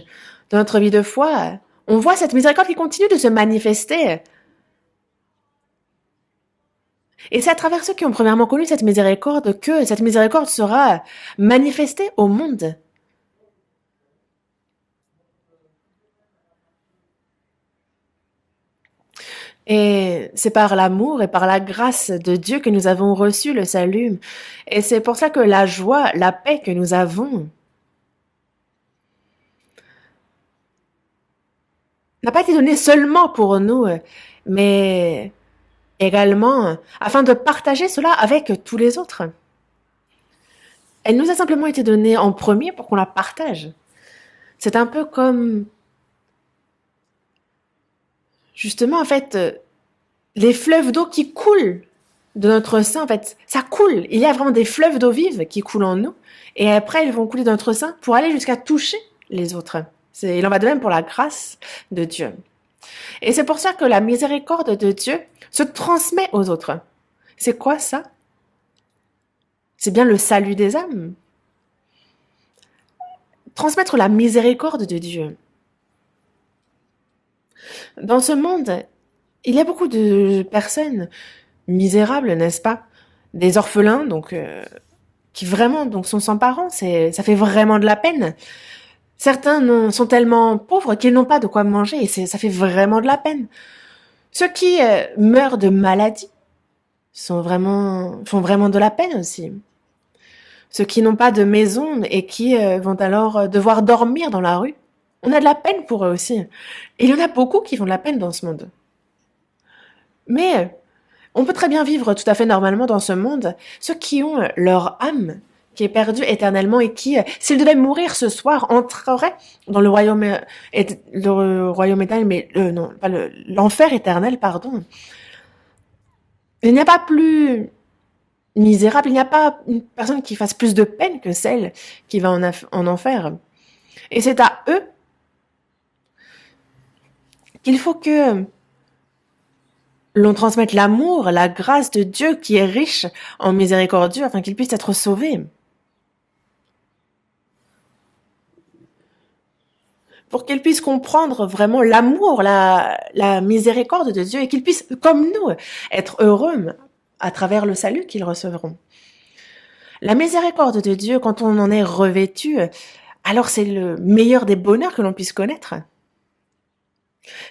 dans notre vie de foi, on voit cette miséricorde qui continue de se manifester. Et c'est à travers ceux qui ont premièrement connu cette miséricorde que cette miséricorde sera manifestée au monde. Et c'est par l'amour et par la grâce de Dieu que nous avons reçu le salut. Et c'est pour cela que la joie, la paix que nous avons n'a pas été donnée seulement pour nous, mais également afin de partager cela avec tous les autres. Elle nous a simplement été donnée en premier pour qu'on la partage. C'est un peu comme, justement, en fait, les fleuves d'eau qui coulent de notre sein, en fait, ça coule. Il y a vraiment des fleuves d'eau vive qui coulent en nous, et après, ils vont couler dans notre sein pour aller jusqu'à toucher les autres. Il en va de même pour la grâce de Dieu. Et c'est pour ça que la miséricorde de Dieu se transmet aux autres. C'est quoi ça? C'est bien le salut des âmes. Transmettre la miséricorde de Dieu. Dans ce monde, il y a beaucoup de personnes misérables, n'est-ce pas? Des orphelins, donc qui vraiment donc sont sans parents. Ça fait vraiment de la peine. Certains sont tellement pauvres qu'ils n'ont pas de quoi manger et ça fait vraiment de la peine. Ceux qui meurent de maladie font vraiment de la peine aussi. Ceux qui n'ont pas de maison et qui vont alors devoir dormir dans la rue, on a de la peine pour eux aussi. Et il y en a beaucoup qui font de la peine dans ce monde. Mais on peut très bien vivre tout à fait normalement dans ce monde. Ceux qui ont leur âme qui est perdue éternellement et qui, s'ils devaient mourir ce soir, entreraient dans le royaume éternel, mais non, pas l'enfer éternel, pardon. Il n'y a pas plus misérable, il n'y a pas une personne qui fasse plus de peine que celle qui va en enfer. Et c'est à eux qu'il faut que l'on transmette l'amour, la grâce de Dieu qui est riche en miséricordieux afin qu'ils puissent être sauvés. Pour qu'ils puissent comprendre vraiment l'amour, la miséricorde de Dieu et qu'ils puissent, comme nous, être heureux à travers le salut qu'ils recevront. La miséricorde de Dieu, quand on en est revêtu, alors c'est le meilleur des bonheurs que l'on puisse connaître.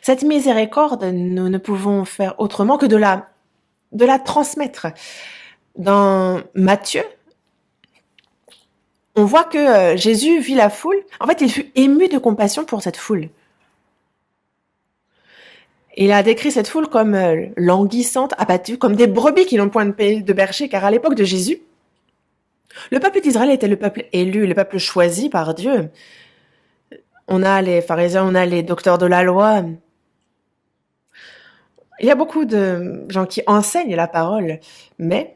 Cette miséricorde, nous ne pouvons faire autrement que de la transmettre. Dans Matthieu, on voit que Jésus vit la foule. En fait, il fut ému de compassion pour cette foule. Il a décrit cette foule comme languissante, abattue, comme des brebis qui n'ont point de berger, car à l'époque de Jésus, le peuple d'Israël était le peuple élu, le peuple choisi par Dieu. On a les pharisiens, on a les docteurs de la loi. Il y a beaucoup de gens qui enseignent la parole, mais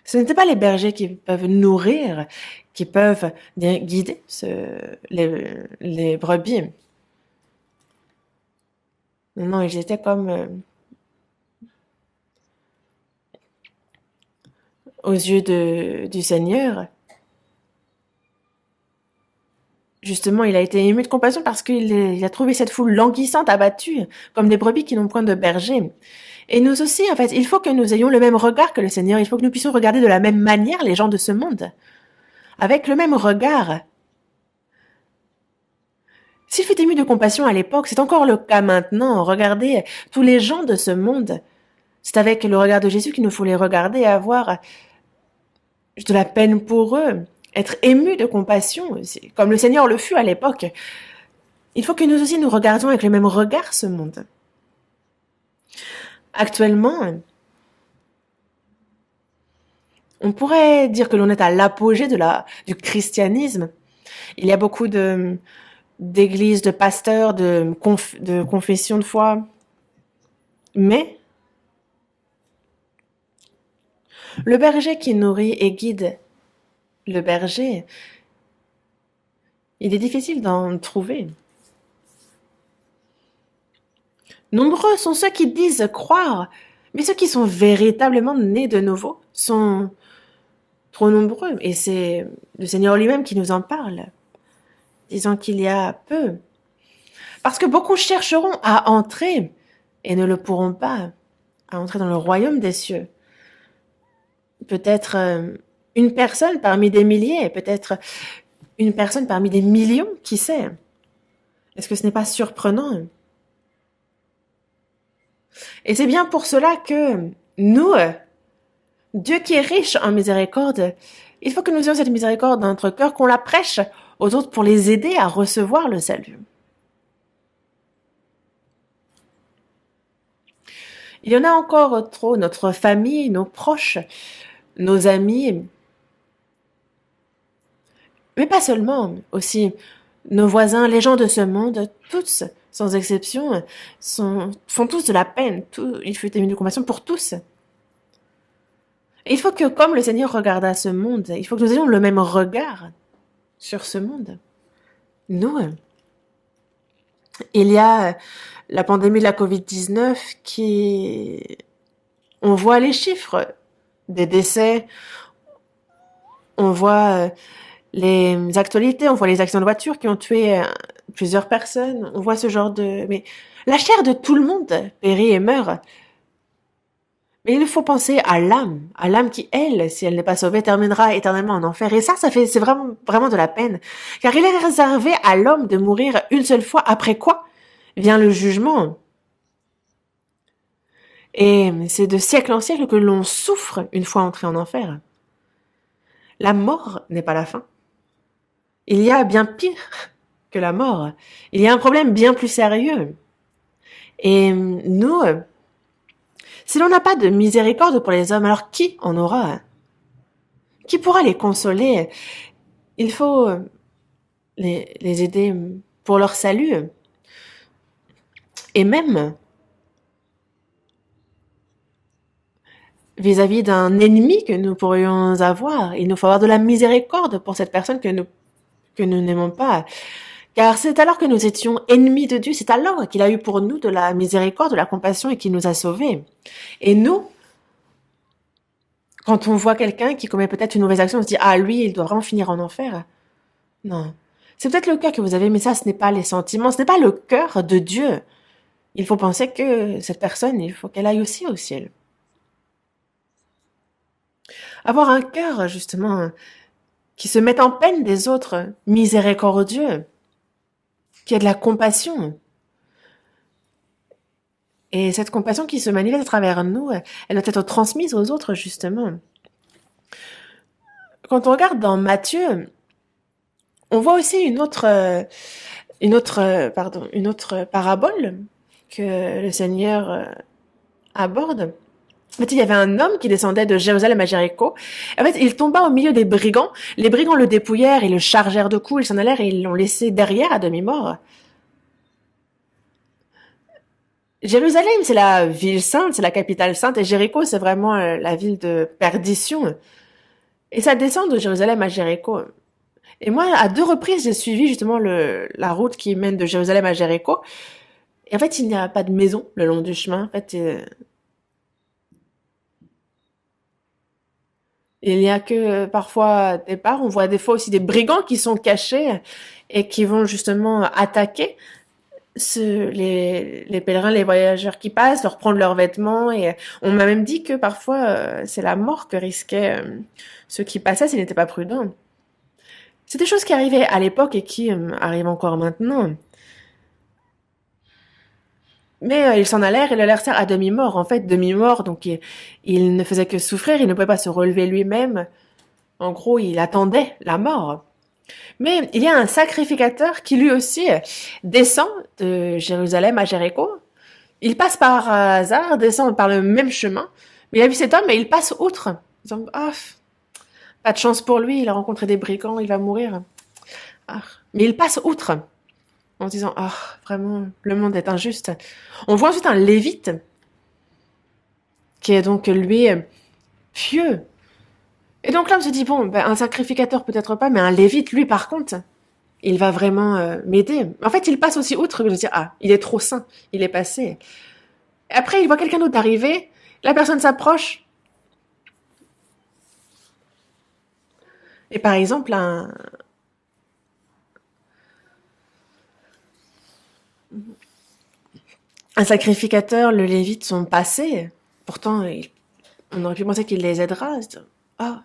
ce n'étaient pas les bergers qui peuvent nourrir, qui peuvent guider les brebis. Non, ils étaient comme aux yeux du Seigneur. Justement, il a été ému de compassion parce qu'il a trouvé cette foule languissante, abattue, comme des brebis qui n'ont point de berger. Et nous aussi, en fait, il faut que nous ayons le même regard que le Seigneur. Il faut que nous puissions regarder de la même manière les gens de ce monde, avec le même regard. S'il fut ému de compassion à l'époque, c'est encore le cas maintenant. Regardez tous les gens de ce monde. C'est avec le regard de Jésus qu'il nous faut les regarder et avoir de la peine pour eux, être ému de compassion, comme le Seigneur le fut à l'époque. Il faut que nous aussi nous regardions avec le même regard ce monde. Actuellement, on pourrait dire que l'on est à l'apogée du christianisme. Il y a beaucoup d'églises, de pasteurs, de confessions de foi. Mais le berger qui nourrit et guide le berger, il est difficile d'en trouver. Nombreux sont ceux qui disent croire, mais ceux qui sont véritablement nés de nouveau sont trop nombreux. Et c'est le Seigneur lui-même qui nous en parle, disant qu'il y a peu. Parce que beaucoup chercheront à entrer et ne le pourront pas, à entrer dans le royaume des cieux. Peut-être une personne parmi des milliers, peut-être une personne parmi des millions, qui sait? Est-ce que ce n'est pas surprenant? Et c'est bien pour cela que nous, Dieu qui est riche en miséricorde, il faut que nous ayons cette miséricorde dans notre cœur, qu'on la prêche aux autres pour les aider à recevoir le salut. Il y en a encore trop, notre famille, nos proches, nos amis, mais pas seulement, aussi nos voisins, les gens de ce monde, tous, sans exception, font tous de la peine. Il fut ému de compassion pour tous. Et il faut que, comme le Seigneur regarda ce monde, il faut que nous ayons le même regard sur ce monde. Nous, il y a la pandémie de la Covid-19 on voit les chiffres des décès, on voit les actualités, on voit les accidents de voiture qui ont tué plusieurs personnes, on voit ce genre mais la chair de tout le monde périt et meurt. Mais il faut penser à l'âme qui, elle, si elle n'est pas sauvée, terminera éternellement en enfer. Et c'est vraiment, vraiment de la peine. Car il est réservé à l'homme de mourir une seule fois, après quoi vient le jugement. Et c'est de siècle en siècle que l'on souffre une fois entré en enfer. La mort n'est pas la fin. Il y a bien pire que la mort. Il y a un problème bien plus sérieux. Et nous, si l'on n'a pas de miséricorde pour les hommes, alors qui en aura? Qui pourra les consoler? Il faut les aider pour leur salut. Et même vis-à-vis d'un ennemi que nous pourrions avoir, il nous faut avoir de la miséricorde pour cette personne que nous n'aimons pas. Car c'est alors que nous étions ennemis de Dieu, c'est alors qu'il a eu pour nous de la miséricorde, de la compassion et qu'il nous a sauvés. Et nous, quand on voit quelqu'un qui commet peut-être une mauvaise action, on se dit « Ah, lui, il doit vraiment finir en enfer. » Non. C'est peut-être le cœur que vous avez, mais ça, ce n'est pas les sentiments, ce n'est pas le cœur de Dieu. Il faut penser que cette personne, il faut qu'elle aille aussi au ciel. Avoir un cœur, justement, qui se met en peine des autres, miséricordieux, qui a de la compassion. Et cette compassion qui se manifeste à travers nous, elle doit être transmise aux autres, justement. Quand on regarde dans Matthieu, on voit aussi une autre parabole que le Seigneur aborde. En fait, il y avait un homme qui descendait de Jérusalem à Jéricho. En fait, il tomba au milieu des brigands. Les brigands le dépouillèrent et le chargèrent de coups. Ils s'en allèrent et ils l'ont laissé derrière à demi-mort. Jérusalem, c'est la ville sainte, c'est la capitale sainte, et Jéricho, c'est vraiment la ville de perdition. Et ça descend de Jérusalem à Jéricho. Et moi, à 2 reprises, j'ai suivi justement la route qui mène de Jérusalem à Jéricho. Et en fait, il n'y a pas de maison le long du chemin. En fait, il n'y a que parfois des bars. On voit des fois aussi des brigands qui sont cachés et qui vont justement attaquer les pèlerins, les voyageurs qui passent, leur prendre leurs vêtements et on m'a même dit que parfois c'est la mort que risquaient ceux qui passaient s'ils n'étaient pas prudents. C'est des choses qui arrivaient à l'époque et qui arrivent encore maintenant. Mais ils s'en allèrent et le laissèrent à demi-mort, en fait, demi-mort, donc il ne faisait que souffrir, il ne pouvait pas se relever lui-même. En gros, il attendait la mort. Mais il y a un sacrificateur qui lui aussi descend de Jérusalem à Jéricho. Il passe par hasard, descend par le même chemin. Mais il a vu cet homme et il passe outre. Disant, ah, pas de chance pour lui, il a rencontré des brigands, il va mourir. Ah. Mais il passe outre en se disant, ah, vraiment, le monde est injuste. On voit ensuite un lévite qui est donc lui pieux. Et donc là on se dit, bon, ben, un sacrificateur peut-être pas, mais un lévite, lui par contre, il va vraiment m'aider. En fait, il passe aussi outre, je veux dire, ah, il est trop saint, il est passé. Après, il voit quelqu'un d'autre arriver, la personne s'approche, et par exemple, un sacrificateur, le lévite sont passés, pourtant, on aurait pu penser qu'il les aidera. Ah,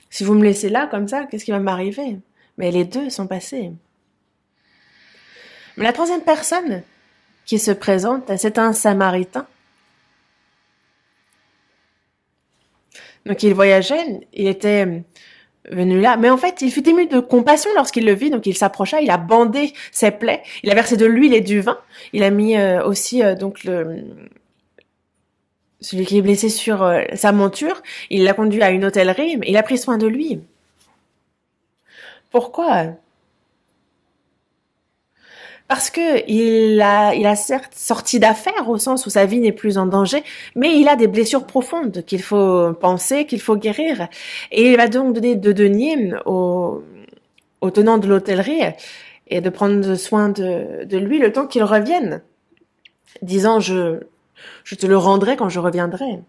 si vous me laissez là, comme ça, qu'est-ce qui va m'arriver? Mais les deux sont passés. Mais la troisième personne qui se présente, c'est un Samaritain. Donc il voyageait, il était venu là, mais en fait il fut ému de compassion lorsqu'il le vit, donc il s'approcha, il a bandé ses plaies, il a versé de l'huile et du vin, il a mis aussi donc celui qui est blessé sur sa monture, il l'a conduit à une hôtellerie, il a pris soin de lui. Pourquoi? Parce que il a certes sorti d'affaires au sens où sa vie n'est plus en danger, mais il a des blessures profondes qu'il faut penser, qu'il faut guérir. Et il va donc donner de deniers au tenant de l'hôtellerie et de prendre soin de lui le temps qu'il revienne, disant je te le rendrai quand je reviendrai.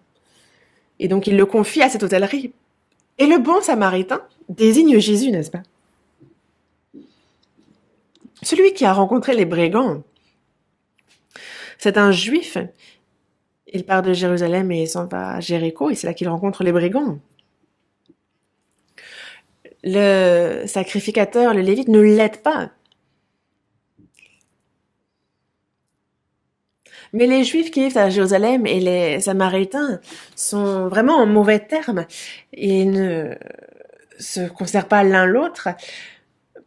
Et donc il le confie à cette hôtellerie. Et le bon samaritain désigne Jésus, n'est-ce pas? Celui qui a rencontré les brigands, c'est un juif. Il part de Jérusalem et il s'en va à Jéricho et c'est là qu'il rencontre les brigands. Le sacrificateur, le lévite, ne l'aide pas. Mais les Juifs qui vivent à Jérusalem et les Samaritains sont vraiment en mauvais termes. Ils ne se considèrent pas l'un l'autre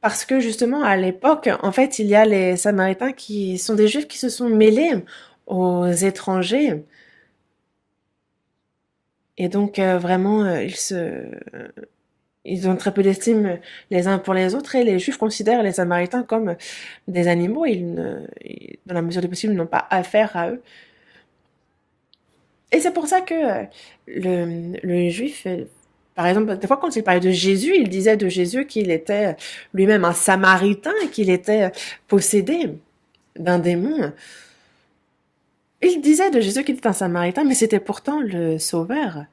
parce que justement à l'époque, en fait, il y a les Samaritains qui sont des Juifs qui se sont mêlés aux étrangers. Et donc vraiment, ils ont très peu d'estime les uns pour les autres et les Juifs considèrent les Samaritains comme des animaux. Dans la mesure du possible, n'ont pas affaire à eux. Et c'est pour ça que le Juif, par exemple, des fois quand il parlait de Jésus, il disait de Jésus qu'il était lui-même un Samaritain et qu'il était possédé d'un démon. Il disait de Jésus qu'il était un Samaritain, mais c'était pourtant le Sauveur.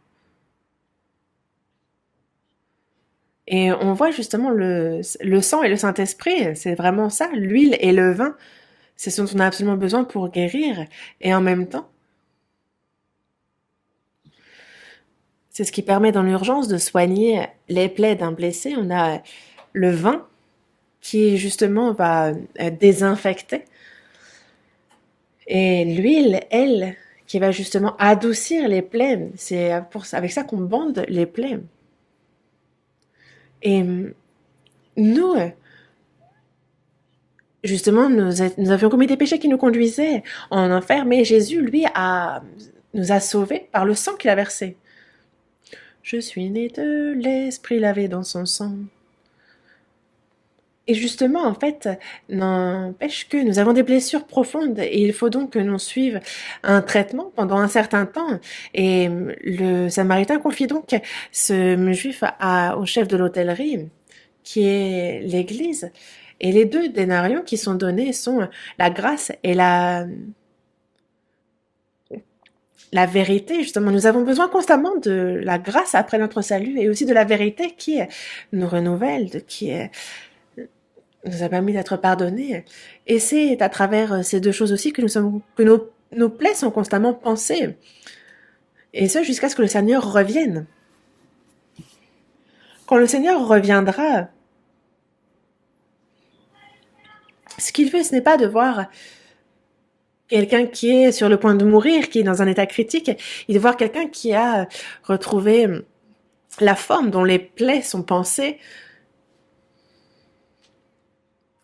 Et on voit justement le sang et le Saint-Esprit, c'est vraiment ça, l'huile et le vin, c'est ce dont on a absolument besoin pour guérir. Et en même temps, c'est ce qui permet dans l'urgence de soigner les plaies d'un blessé. On a le vin qui justement va désinfecter et l'huile, elle, qui va justement adoucir les plaies. C'est avec ça qu'on bande les plaies. Et nous, justement, nous avions commis des péchés qui nous conduisaient en enfer, mais Jésus, lui, nous a sauvés par le sang qu'il a versé. Je suis né de l'esprit lavé dans son sang. Et justement, en fait, n'empêche que nous avons des blessures profondes et il faut donc que l'on suive un traitement pendant un certain temps. Et le Samaritain confie donc ce juif au chef de l'hôtellerie, qui est l'Église. Et les 2 dénarions qui sont donnés sont la grâce et la vérité, justement. Nous avons besoin constamment de la grâce après notre salut et aussi de la vérité qui nous renouvelle, qui nous a permis d'être pardonnés. Et c'est à travers ces deux choses aussi que nos plaies sont constamment pansées. Et ce, jusqu'à ce que le Seigneur revienne. Quand le Seigneur reviendra, ce qu'il veut, ce n'est pas de voir quelqu'un qui est sur le point de mourir, qui est dans un état critique. Il veut voir quelqu'un qui a retrouvé la forme dont les plaies sont pansées.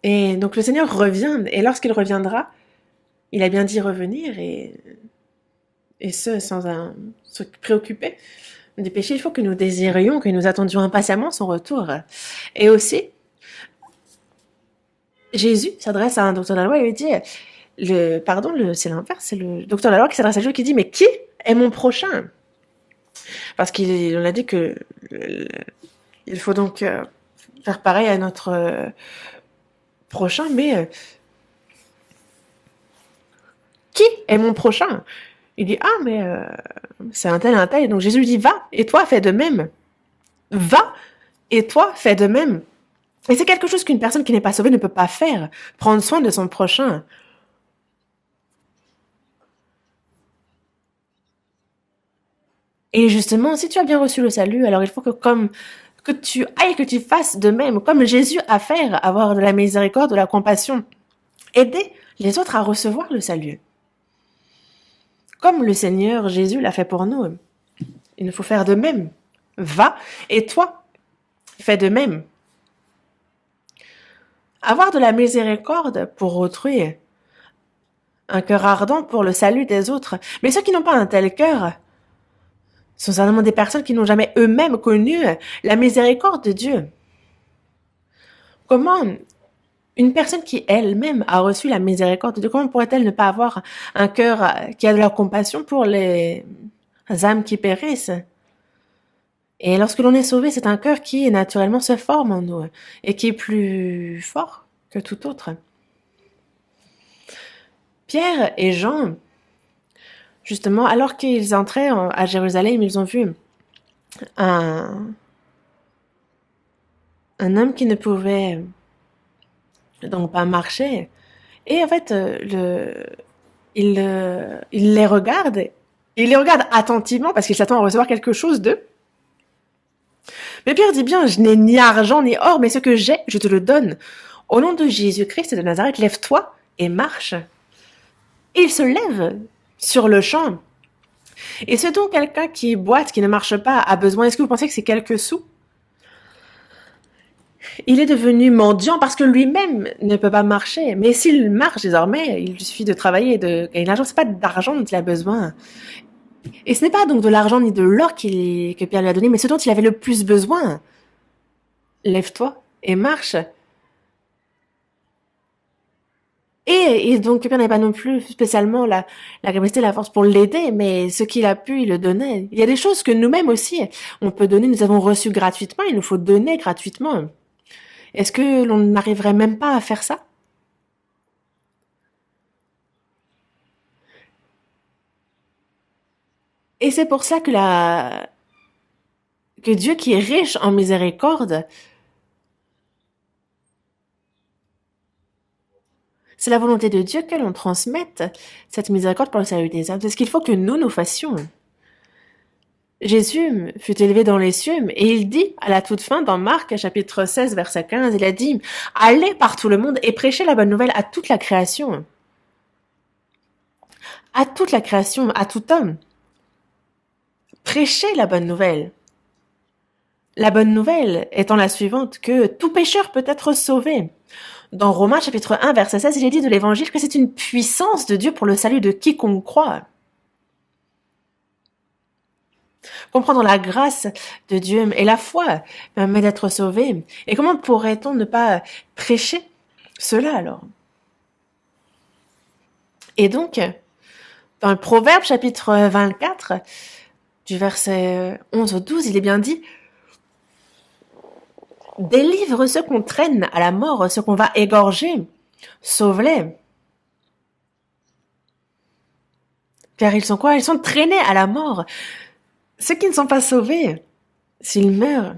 Et donc le Seigneur revient, et lorsqu'il reviendra, il a bien dit revenir, et ce, sans se préoccuper des péchés. Il faut que nous désirions, que nous attendions impatiemment son retour. Et aussi, Jésus s'adresse à un docteur de la loi et lui dit, c'est l'inverse, c'est le docteur de la loi qui s'adresse à Jésus qui dit, mais qui est mon prochain? Parce qu'on a dit que il faut donc faire pareil à notre prochain, mais qui est mon prochain? Il dit, ah, mais c'est un tel. Donc Jésus lui dit, va, et toi, fais de même. Va, et toi, fais de même. Et c'est quelque chose qu'une personne qui n'est pas sauvée ne peut pas faire, prendre soin de son prochain. Et justement, si tu as bien reçu le salut, alors il faut que tu fasses de même, comme Jésus a fait, avoir de la miséricorde, de la compassion, aider les autres à recevoir le salut. Comme le Seigneur Jésus l'a fait pour nous. Il faut faire de même. Va, et toi, fais de même. Avoir de la miséricorde pour autrui, un cœur ardent pour le salut des autres. Mais ceux qui n'ont pas un tel cœur sont certainement des personnes qui n'ont jamais eux-mêmes connu la miséricorde de Dieu. Comment une personne qui elle-même a reçu la miséricorde de Dieu, comment pourrait-elle ne pas avoir un cœur qui a de la compassion pour les âmes qui périssent? Et lorsque l'on est sauvé, c'est un cœur qui naturellement se forme en nous et qui est plus fort que tout autre. Pierre et Jean, justement, alors qu'ils entraient à Jérusalem, ils ont vu un homme qui ne pouvait donc pas marcher. Et en fait, il les regarde. Il les regarde attentivement parce qu'il s'attend à recevoir quelque chose d'eux. Mais Pierre dit bien, je n'ai ni argent ni or, mais ce que j'ai, je te le donne. Au nom de Jésus-Christ de Nazareth, lève-toi et marche. Et il se lève sur le champ. Et ce dont quelqu'un qui boite, qui ne marche pas, a besoin, est-ce que vous pensez que c'est quelques sous? Il est devenu mendiant parce que lui-même ne peut pas marcher. Mais s'il marche désormais, il lui suffit de travailler et de gagner de l'argent. C'est pas d'argent dont il a besoin. Et ce n'est pas donc de l'argent ni de l'or que Pierre lui a donné, mais ce dont il avait le plus besoin. Lève-toi et marche. Et donc Pierre n'avait pas non plus spécialement la capacité, la force pour l'aider, mais ce qu'il a pu, il le donnait. Il y a des choses que nous-mêmes aussi, on peut donner, nous avons reçu gratuitement, il nous faut donner gratuitement. Est-ce que l'on n'arriverait même pas à faire ça? Et c'est pour ça que Dieu qui est riche en miséricorde, c'est la volonté de Dieu que l'on transmette cette miséricorde pour le salut des âmes. C'est ce qu'il faut que nous fassions. Jésus fut élevé dans les cieux et il dit à la toute fin dans Marc chapitre 16 verset 15, il a dit « Allez par tout le monde et prêchez la bonne nouvelle à toute la création. » À toute la création, à tout homme. Prêchez la bonne nouvelle. La bonne nouvelle étant la suivante, que tout pécheur peut être sauvé. Dans Romains chapitre 1 verset 16, il est dit de l'évangile que c'est une puissance de Dieu pour le salut de quiconque croit. Comprendre la grâce de Dieu et la foi permet d'être sauvé. Et comment pourrait-on ne pas prêcher cela alors? Et donc, dans le Proverbe chapitre 24, du verset 11 au 12, il est bien dit « Délivre ceux qu'on traîne à la mort, ceux qu'on va égorger, sauve-les. » Car ils sont quoi? Ils sont traînés à la mort. Ceux qui ne sont pas sauvés, s'ils meurent,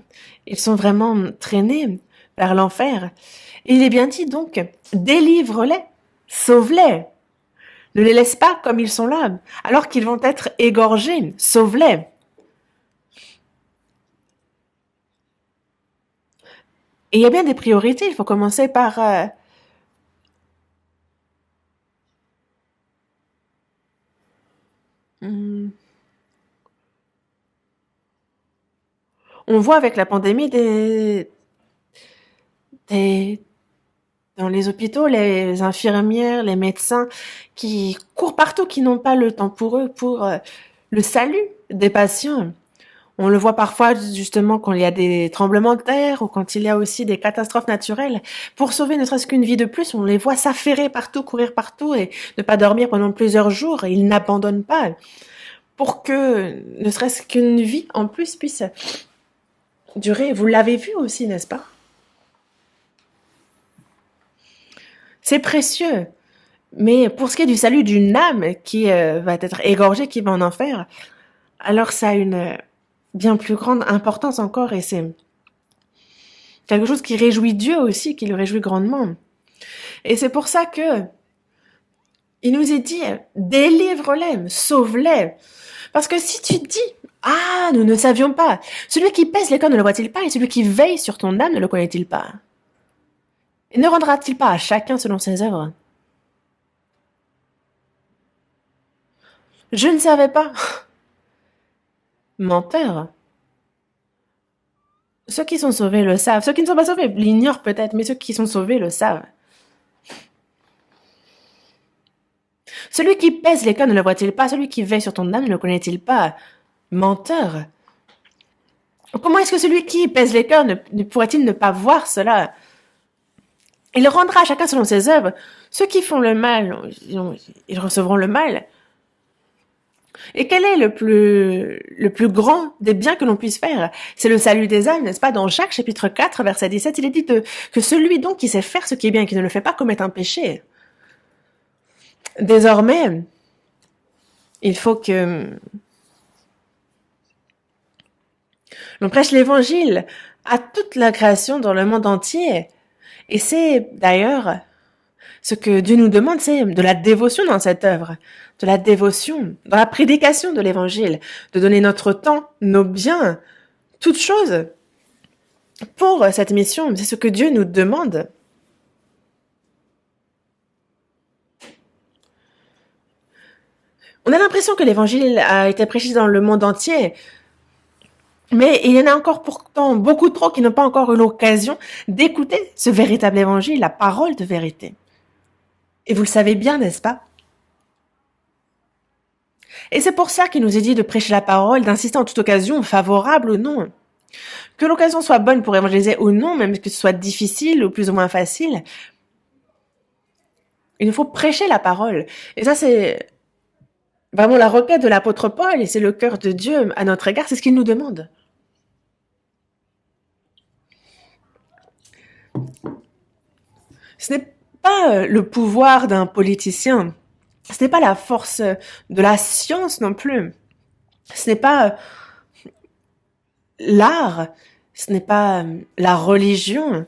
ils sont vraiment traînés vers l'enfer. Il est bien dit donc, délivre-les, sauve-les. Ne les laisse pas comme ils sont là, alors qu'ils vont être égorgés, sauve-les. Et il y a bien des priorités, il faut commencer par... On voit avec la pandémie des dans les hôpitaux, les infirmières, les médecins qui courent partout, qui n'ont pas le temps pour eux, pour le salut des patients. On le voit parfois justement quand il y a des tremblements de terre ou quand il y a aussi des catastrophes naturelles. Pour sauver ne serait-ce qu'une vie de plus, on les voit s'affairer partout, courir partout et ne pas dormir pendant plusieurs jours. Et ils n'abandonnent pas pour que ne serait-ce qu'une vie en plus puisse durer. Vous l'avez vu aussi, n'est-ce pas? C'est précieux. Mais pour ce qui est du salut d'une âme qui va être égorgée, qui va en enfer, alors ça a une bien plus grande importance encore et c'est quelque chose qui réjouit Dieu aussi, qui le réjouit grandement. Et c'est pour ça que il nous est dit, délivre-les, sauve-les. Parce que si tu dis, ah, nous ne savions pas, celui qui pèse les corps ne le voit-il pas, et celui qui veille sur ton âme ne le connaît-il pas? Et ne rendra-t-il pas à chacun selon ses œuvres? Je ne savais pas. Menteur. Ceux qui sont sauvés le savent. Ceux qui ne sont pas sauvés l'ignorent peut-être, mais ceux qui sont sauvés le savent. Celui qui pèse les cœurs ne le voit-il pas? Celui qui veille sur ton âme ne le connaît-il pas? Menteur. Comment est-ce que celui qui pèse les cœurs ne pourrait-il ne pas voir cela? Il rendra à chacun selon ses œuvres. Ceux qui font le mal, ils recevront le mal. Et quel est le plus grand des biens que l'on puisse faire? C'est le salut des âmes, n'est-ce pas? Dans Jacques chapitre 4, verset 17, il est dit que celui donc qui sait faire ce qui est bien et qui ne le fait pas commet un péché. Désormais, il faut que l'on prêche l'évangile à toute la création dans le monde entier. Et c'est d'ailleurs ce que Dieu nous demande, c'est de la dévotion dans cette œuvre, de la dévotion dans la prédication de l'évangile, de donner notre temps, nos biens, toutes choses pour cette mission. C'est ce que Dieu nous demande. On a l'impression que l'évangile a été prêché dans le monde entier, mais il y en a encore pourtant beaucoup trop qui n'ont pas encore eu l'occasion d'écouter ce véritable évangile, la parole de vérité. Et vous le savez bien, n'est-ce pas? Et c'est pour ça qu'il nous est dit de prêcher la parole, d'insister en toute occasion, favorable ou non. Que l'occasion soit bonne pour évangéliser ou non, même que ce soit difficile ou plus ou moins facile, il nous faut prêcher la parole. Et ça, c'est vraiment la requête de l'apôtre Paul, et c'est le cœur de Dieu à notre égard, c'est ce qu'il nous demande. Ce n'est pas le pouvoir d'un politicien, ce n'est pas la force de la science non plus, ce n'est pas l'art, ce n'est pas la religion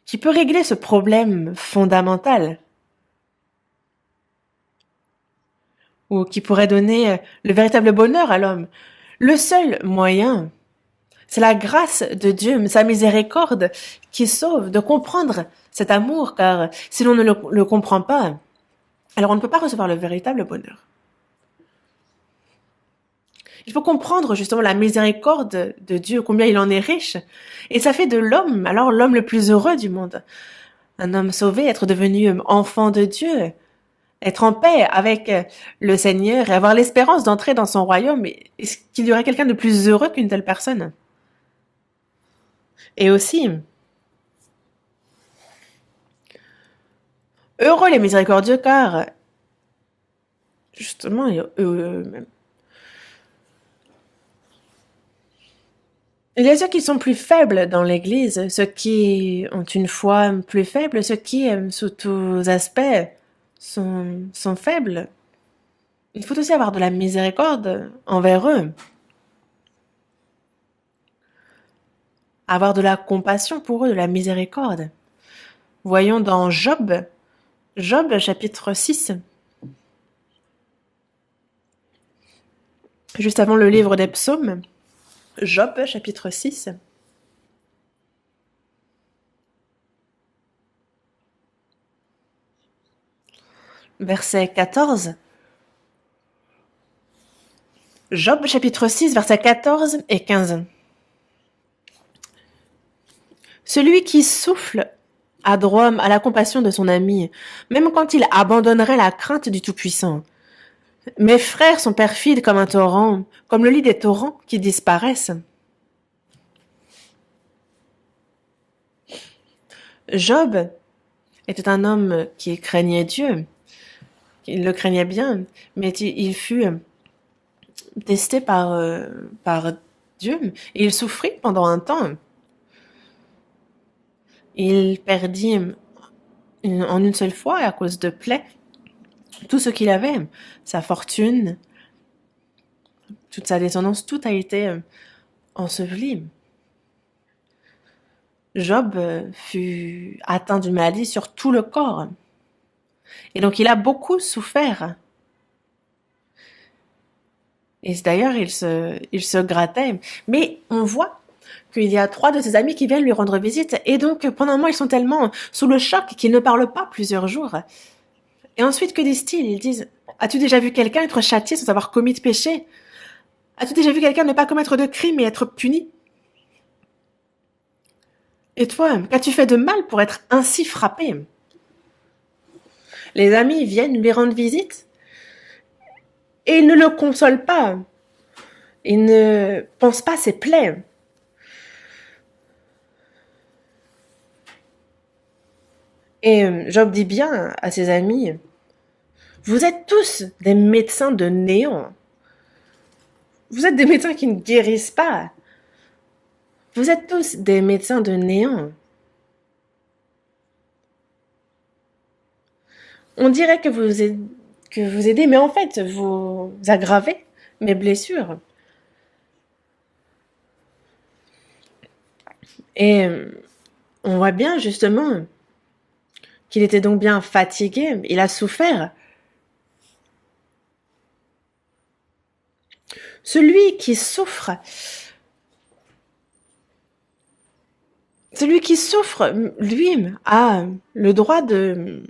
qui peut régler ce problème fondamental ou qui pourrait donner le véritable bonheur à l'homme. Le seul moyen, c'est la grâce de Dieu, sa miséricorde qui sauve, de comprendre cet amour, car si l'on ne le comprend pas, alors on ne peut pas recevoir le véritable bonheur. Il faut comprendre justement la miséricorde de Dieu, combien il en est riche, et ça fait de l'homme, alors l'homme le plus heureux du monde. Un homme sauvé, être devenu enfant de Dieu, être en paix avec le Seigneur et avoir l'espérance d'entrer dans son royaume. Est-ce qu'il y aurait quelqu'un de plus heureux qu'une telle personne? Et aussi, heureux les miséricordieux, car justement, il y a ceux qui sont plus faibles dans l'Église, ceux qui ont une foi plus faible, ceux qui, sous tous aspects, sont faibles. Il faut aussi avoir de la miséricorde envers eux. Avoir de la compassion pour eux, de la miséricorde. Voyons dans Job, Job chapitre 6, juste avant le livre des psaumes. Job chapitre 6. Verset 14. Job chapitre 6, versets 14 et 15. Celui qui souffle a droit à la compassion de son ami, même quand il abandonnerait la crainte du Tout-Puissant. Mes frères sont perfides comme un torrent, comme le lit des torrents qui disparaissent. Job était un homme qui craignait Dieu. Il le craignait bien, mais il fut testé par Dieu et il souffrit pendant un temps. Il perdit en une seule fois, à cause de plaies, tout ce qu'il avait, sa fortune, toute sa descendance, tout a été enseveli. Job fut atteint d'une maladie sur tout le corps. Et donc il a beaucoup souffert. Et d'ailleurs, il se grattait. Mais on voit qu'il y a 3 de ses amis qui viennent lui rendre visite. Et donc, pendant un moment, ils sont tellement sous le choc qu'ils ne parlent pas plusieurs jours. Et ensuite, que disent-ils? Ils disent, as-tu déjà vu quelqu'un être châtié sans avoir commis de péché? As-tu déjà vu quelqu'un ne pas commettre de crime et être puni? Et toi, qu'as-tu fait de mal pour être ainsi frappé? Les amis viennent lui rendre visite et ils ne le consolent pas. Ils ne pensent pas à ses plaies. Et Job dit bien à ses amis, vous êtes tous des médecins de néant. Vous êtes des médecins qui ne guérissent pas. Vous êtes tous des médecins de néant. On dirait que vous aidez, mais en fait, vous aggravez mes blessures. Et on voit bien justement qu'il était donc bien fatigué, il a souffert. Celui qui souffre, lui, a le droit de...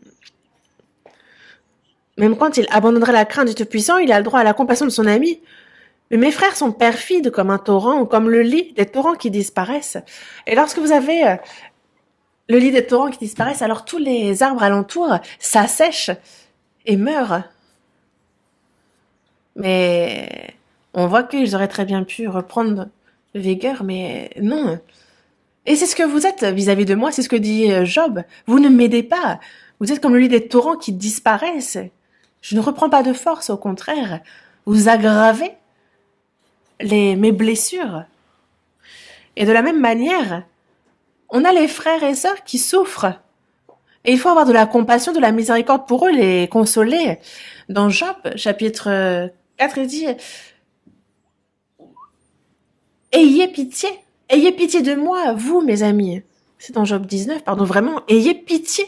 Même quand il abandonnerait la crainte du Tout-Puissant, il a le droit à la compassion de son ami. Mais mes frères sont perfides comme un torrent ou comme le lit des torrents qui disparaissent. Et lorsque vous avez le lit des torrents qui disparaissent, alors tous les arbres alentours s'assèchent et meurent. Mais on voit qu'ils auraient très bien pu reprendre vigueur, mais non. Et c'est ce que vous êtes vis-à-vis de moi, c'est ce que dit Job. Vous ne m'aidez pas. Vous êtes comme le lit des torrents qui disparaissent. Je ne reprends pas de force, au contraire. Vous aggravez mes blessures. Et de la même manière, on a les frères et sœurs qui souffrent. Et il faut avoir de la compassion, de la miséricorde pour eux, les consoler. Dans Job, chapitre 4, il dit « Ayez pitié de moi, vous, mes amis. » C'est dans Job 19, pardon, vraiment. « Ayez pitié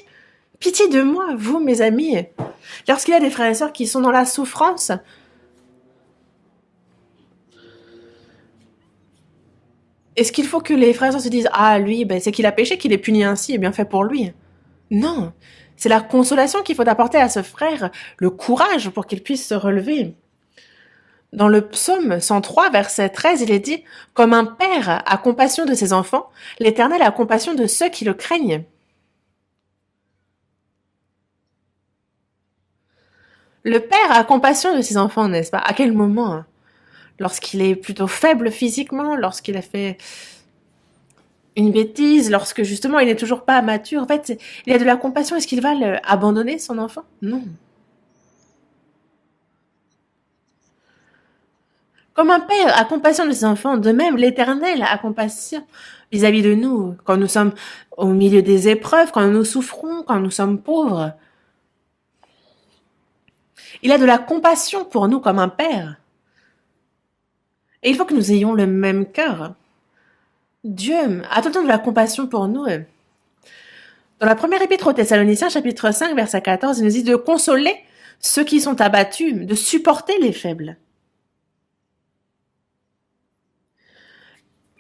de moi, vous, mes amis. » Lorsqu'il y a des frères et sœurs qui sont dans la souffrance, est-ce qu'il faut que les frères et sœurs se disent « Ah, lui, c'est qu'il a péché, qu'il est puni ainsi, et bien fait pour lui. » Non, c'est la consolation qu'il faut apporter à ce frère, le courage pour qu'il puisse se relever. Dans le psaume 103, verset 13, il est dit « Comme un père a compassion de ses enfants, l'Éternel a compassion de ceux qui le craignent. » Le père a compassion de ses enfants, n'est-ce pas? À quel moment? Lorsqu'il est plutôt faible physiquement, lorsqu'il a fait une bêtise, lorsque justement il n'est toujours pas mature. En fait, il a de la compassion. Est-ce qu'il va abandonner son enfant? Non. Comme un père a compassion de ses enfants, de même l'Éternel a compassion vis-à-vis de nous, quand nous sommes au milieu des épreuves, quand nous souffrons, quand nous sommes pauvres. Il a de la compassion pour nous comme un père. Et il faut que nous ayons le même cœur. Dieu a tout le temps de la compassion pour nous. Dans la première épître aux Thessaloniciens, chapitre 5, verset 14, il nous dit de consoler ceux qui sont abattus, de supporter les faibles.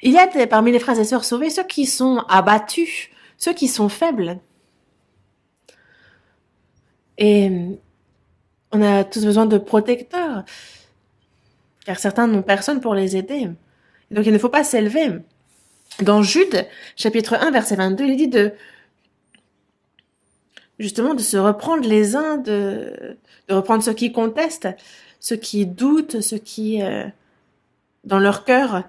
Il y a parmi les frères et sœurs sauvés ceux qui sont abattus, ceux qui sont faibles. Et on a tous besoin de protecteurs, car certains n'ont personne pour les aider. Donc il ne faut pas s'élever. Dans Jude, chapitre 1, verset 22, il dit justement de se reprendre les uns, de reprendre ceux qui contestent, ceux qui doutent, ceux qui, dans leur cœur,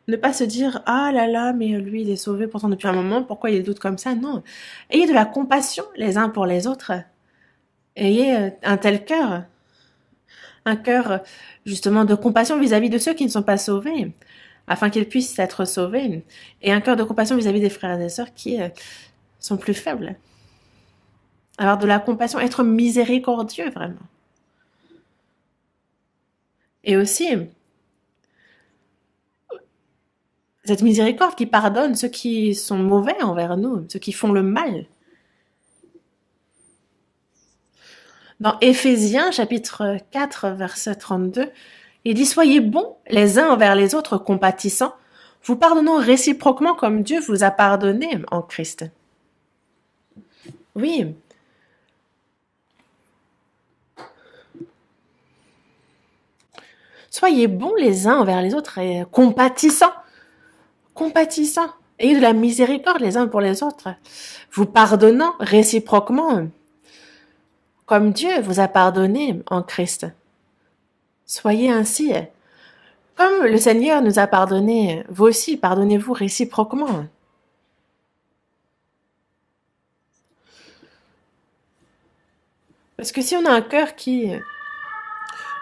ne pas se dire « Ah là là, mais lui, il est sauvé pourtant depuis un moment, pourquoi il doute comme ça ?» Non. Ayez de la compassion les uns pour les autres. Ayez un tel cœur. Un cœur, justement, de compassion vis-à-vis de ceux qui ne sont pas sauvés, afin qu'ils puissent être sauvés. Et un cœur de compassion vis-à-vis des frères et sœurs qui sont plus faibles. Avoir de la compassion, être miséricordieux, vraiment. Et aussi, cette miséricorde qui pardonne ceux qui sont mauvais envers nous, ceux qui font le mal. Dans Éphésiens, chapitre 4, verset 32, il dit « Soyez bons les uns envers les autres, compatissants, vous pardonnant réciproquement comme Dieu vous a pardonné en Christ. » Oui. Soyez bons les uns envers les autres et compatissants. Compatissants. Ayez de la miséricorde les uns pour les autres. Vous pardonnant réciproquement comme Dieu vous a pardonné en Christ. Soyez ainsi. Comme le Seigneur nous a pardonné, vous aussi pardonnez-vous réciproquement. Parce que si on a un cœur qui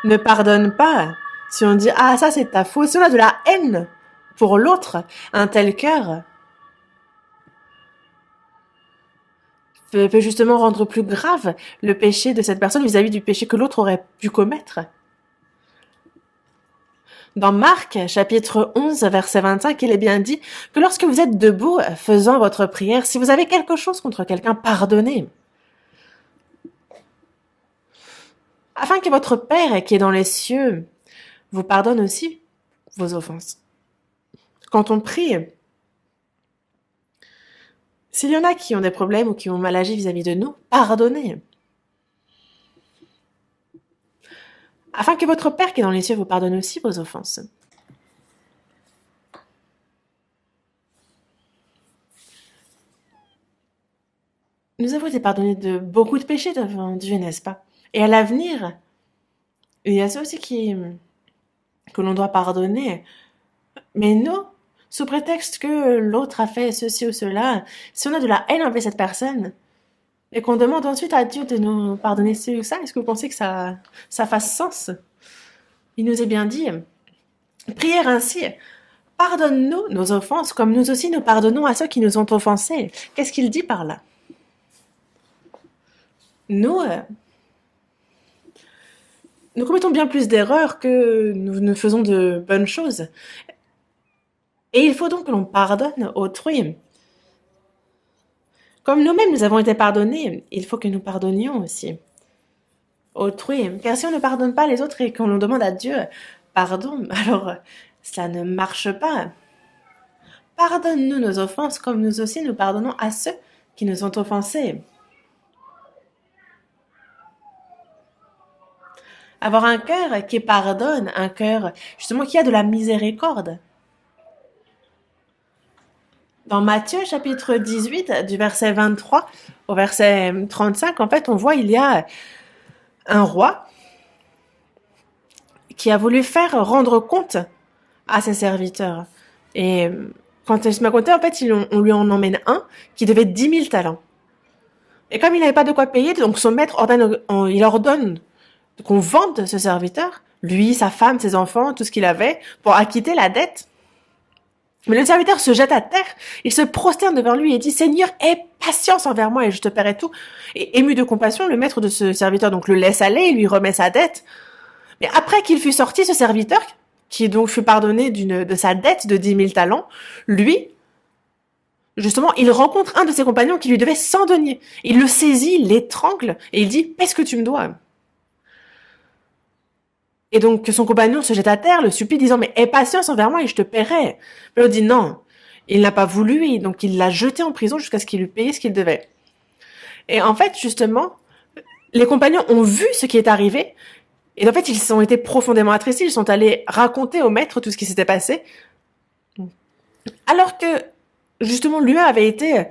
ne pardonne pas, si on dit « Ah, ça c'est ta faute », si on a de la haine pour l'autre, un tel cœur peut justement rendre plus grave le péché de cette personne vis-à-vis du péché que l'autre aurait pu commettre. Dans Marc, chapitre 11, verset 25, il est bien dit que lorsque vous êtes debout faisant votre prière, si vous avez quelque chose contre quelqu'un, pardonnez. Afin que votre Père qui est dans les cieux vous pardonne aussi vos offenses. Quand on prie, s'il y en a qui ont des problèmes ou qui ont mal agi vis-à-vis de nous, pardonnez. Afin que votre Père qui est dans les cieux vous pardonne aussi vos offenses. Nous avons été pardonnés de beaucoup de péchés devant Dieu, n'est-ce pas? Et à l'avenir, il y a ceux aussi que l'on doit pardonner. Mais nous, sous prétexte que l'autre a fait ceci ou cela, si on a de la haine envers cette personne, et qu'on demande ensuite à Dieu de nous pardonner ci ou ça, est-ce que vous pensez que ça fasse sens? Il nous est bien dit, prière ainsi, pardonne-nous nos offenses, comme nous aussi nous pardonnons à ceux qui nous ont offensés. Qu'est-ce qu'il dit par là? Nous commettons bien plus d'erreurs que nous ne faisons de bonnes choses. Et il faut donc que l'on pardonne autrui. Comme nous-mêmes nous avons été pardonnés, il faut que nous pardonnions aussi autrui. Car si on ne pardonne pas les autres et qu'on demande à Dieu pardon, alors ça ne marche pas. Pardonne-nous nos offenses comme nous aussi nous pardonnons à ceux qui nous ont offensés. Avoir un cœur qui pardonne, un cœur justement qui a de la miséricorde. Dans Matthieu chapitre 18, du verset 23 au verset 35, en fait, on voit il y a un roi qui a voulu faire rendre compte à ses serviteurs. Et quand il se m'a compté, en fait, on lui en emmène un qui devait 10 000 talents. Et comme il n'avait pas de quoi payer, donc son maître il ordonne qu'on vende ce serviteur, lui, sa femme, ses enfants, tout ce qu'il avait, pour acquitter la dette. Mais le serviteur se jette à terre, il se prosterne devant lui et dit « Seigneur, aie patience envers moi et je te paierai tout. » Et ému de compassion, le maître de ce serviteur donc le laisse aller et lui remet sa dette. Mais après qu'il fut sorti, ce serviteur, qui donc fut pardonné de sa dette de 10 000 talents, lui justement, il rencontre un de ses compagnons qui lui devait 100 deniers. Il le saisit, l'étrangle, et il dit, paie ce que tu me dois. Et donc, son compagnon se jette à terre, le supplie, disant, mais aie patience envers moi et je te paierai. Mais il dit non. Il n'a pas voulu, et donc il l'a jeté en prison jusqu'à ce qu'il lui paye ce qu'il devait. Et en fait, justement, les compagnons ont vu ce qui est arrivé, et en fait, ils ont été profondément attristés, ils sont allés raconter au maître tout ce qui s'était passé, alors que, justement, lui avait été,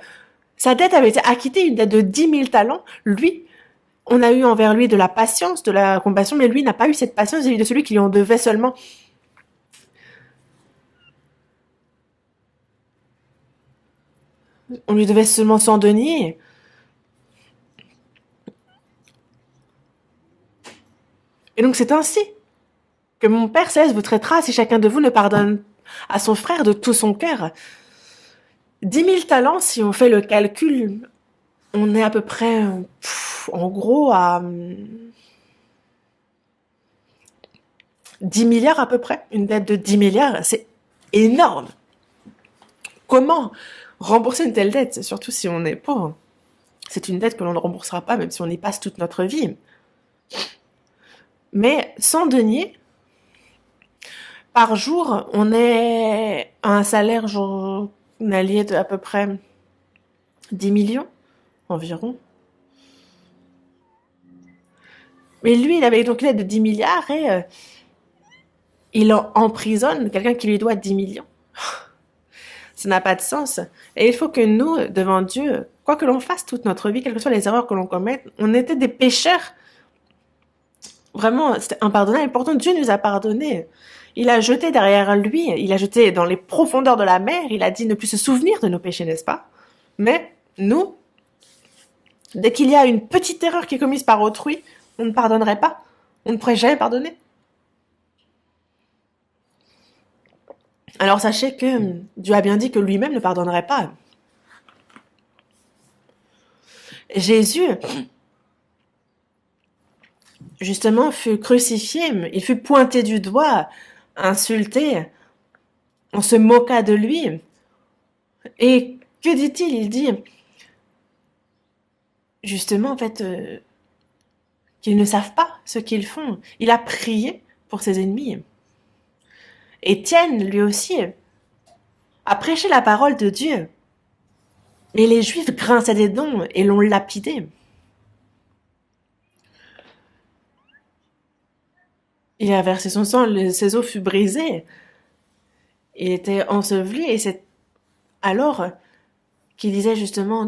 sa dette avait été acquittée, une dette de 10 000 talents. Lui, on a eu envers lui de la patience, de la compassion, mais lui n'a pas eu cette patience vis-à-vis de celui qui lui en devait seulement. On lui devait seulement 100 deniers. Et donc c'est ainsi que mon Père céleste vous traitera si chacun de vous ne pardonne à son frère de tout son cœur. 10 000 talents, si on fait le calcul, on est à peu près, en gros, à 10 milliards à peu près. Une dette de 10 milliards, c'est énorme. Comment rembourser une telle dette, surtout si on est pauvre? C'est une dette que l'on ne remboursera pas, même si on y passe toute notre vie. Mais 100 deniers, par jour, on est à un salaire journalier de à peu près 10 millions environ. Mais lui, il avait donc une dette de 10 milliards et il emprisonne quelqu'un qui lui doit 10 millions. Ça n'a pas de sens. Et il faut que nous, devant Dieu, quoi que l'on fasse toute notre vie, quelles que soient les erreurs que l'on commette, on était des pécheurs. Vraiment, c'était impardonnable. Et pourtant, Dieu nous a pardonné. Il a jeté derrière lui, il a jeté dans les profondeurs de la mer, il a dit ne plus se souvenir de nos péchés, n'est-ce pas? Mais nous, dès qu'il y a une petite erreur qui est commise par autrui, on ne pardonnerait pas. On ne pourrait jamais pardonner. Alors sachez que Dieu a bien dit que lui-même ne pardonnerait pas. Jésus, justement, fut crucifié, il fut pointé du doigt, insulté, on se moqua de lui. Et que dit-il? Il dit, justement, en fait, qu'ils ne savent pas ce qu'ils font. Il a prié pour ses ennemis. Étienne, lui aussi, a prêché la parole de Dieu. Et les Juifs grinçaient des dents et l'ont lapidé. Il a versé son sang, ses os fut brisé. Il était enseveli et c'est alors qu'il disait justement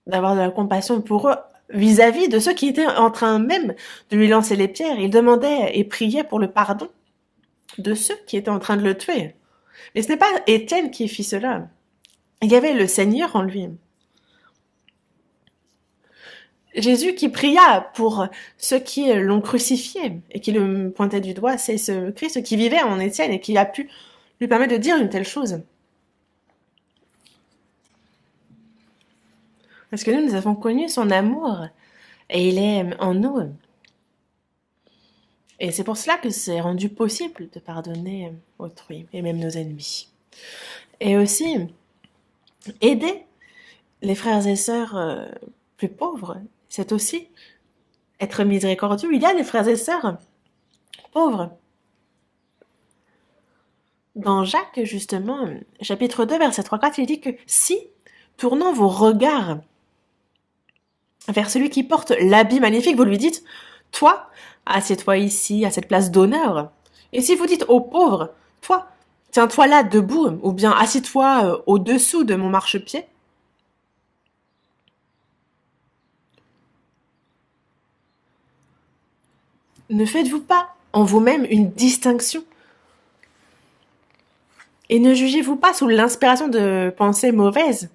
d'avoir de la compassion pour eux vis-à-vis de ceux qui étaient en train même de lui lancer les pierres. Il demandait et priait pour le pardon de ceux qui étaient en train de le tuer. Mais ce n'est pas Étienne qui fit cela. Il y avait le Seigneur en lui. Jésus qui pria pour ceux qui l'ont crucifié et qui le pointaient du doigt, c'est ce Christ qui vivait en Étienne et qui a pu lui permettre de dire une telle chose. Parce que nous avons connu son amour et il est en nous. Et c'est pour cela que c'est rendu possible de pardonner autrui et même nos ennemis. Et aussi, aider les frères et sœurs plus pauvres, c'est aussi être miséricordieux. Il y a des frères et sœurs pauvres. Dans Jacques, justement, chapitre 2, verset 3-4, il dit que si, tournant vos regards vers celui qui porte l'habit magnifique, vous lui dites, toi, assieds-toi ici, à cette place d'honneur. Et si vous dites aux pauvres, toi, tiens-toi là debout, ou bien assis-toi au-dessous de mon marchepied, ne faites-vous pas en vous-même une distinction? Et ne jugez-vous pas sous l'inspiration de pensées mauvaises?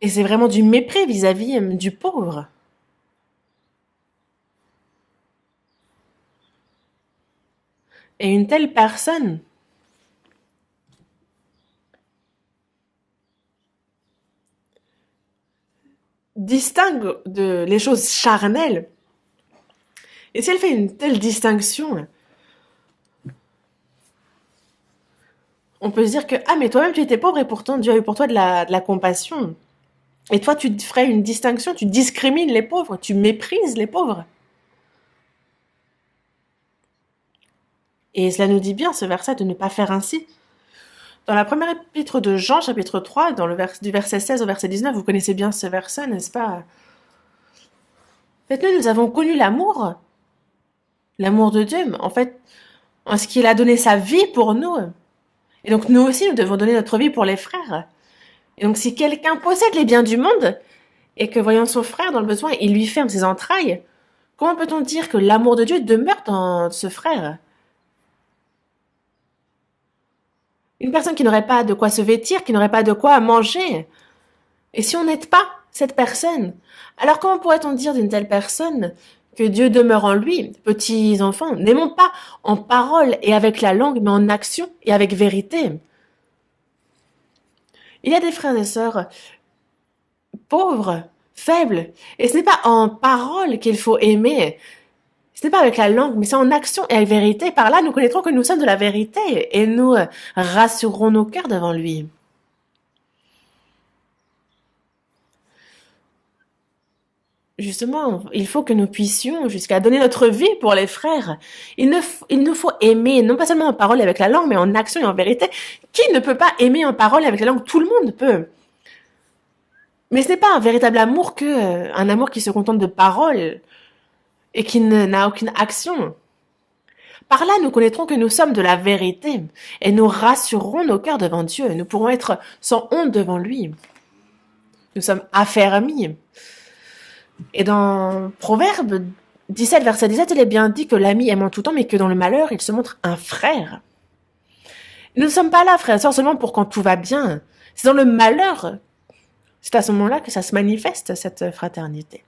Et c'est vraiment du mépris vis-à-vis du pauvre. Et une telle personne distingue les choses charnelles Et si elle fait une telle distinction, on peut se dire que, ah, mais toi-même tu étais pauvre et pourtant Dieu a eu pour toi de la compassion. Et toi, tu ferais une distinction, tu discrimines les pauvres, tu méprises les pauvres. Et cela nous dit bien, ce verset, de ne pas faire ainsi. Dans la première épître de Jean, chapitre 3, du verset 16 au verset 19, vous connaissez bien ce verset, n'est-ce pas? Faites-nous, nous avons connu l'amour de Dieu, en fait, en ce qu'il a donné sa vie pour nous. Et donc nous aussi, nous devons donner notre vie pour les frères. Et donc si quelqu'un possède les biens du monde, et que voyant son frère dans le besoin, il lui ferme ses entrailles, comment peut-on dire que l'amour de Dieu demeure dans ce frère? Une personne qui n'aurait pas de quoi se vêtir, qui n'aurait pas de quoi manger. Et si on n'aide pas cette personne, alors comment pourrait-on dire d'une telle personne que Dieu demeure en lui? Petits enfants, n'aimons pas en parole et avec la langue, mais en action et avec vérité. Il y a des frères et sœurs pauvres, faibles, et ce n'est pas en parole qu'il faut aimer, ce n'est pas avec la langue, mais c'est en action et avec vérité. Par là, nous connaîtrons que nous sommes de la vérité et nous rassurerons nos cœurs devant lui. Justement, il faut que nous puissions jusqu'à donner notre vie pour les frères. Il nous faut aimer, non pas seulement en parole et avec la langue, mais en action et en vérité. Qui ne peut pas aimer en parole et avec la langue? Tout le monde peut. Mais ce n'est pas un véritable amour que un amour qui se contente de paroles et qui n'a aucune action. Par là, nous connaîtrons que nous sommes de la vérité et nous rassurerons nos cœurs devant Dieu. Nous pourrons être sans honte devant lui. Nous sommes affermis. Et dans Proverbe 17, verset 17, il est bien dit que l'ami aime en tout temps, mais que dans le malheur, il se montre un frère. Nous ne sommes pas là, frères et sœurs, seulement pour quand tout va bien. C'est dans le malheur, c'est à ce moment-là que ça se manifeste, cette fraternité.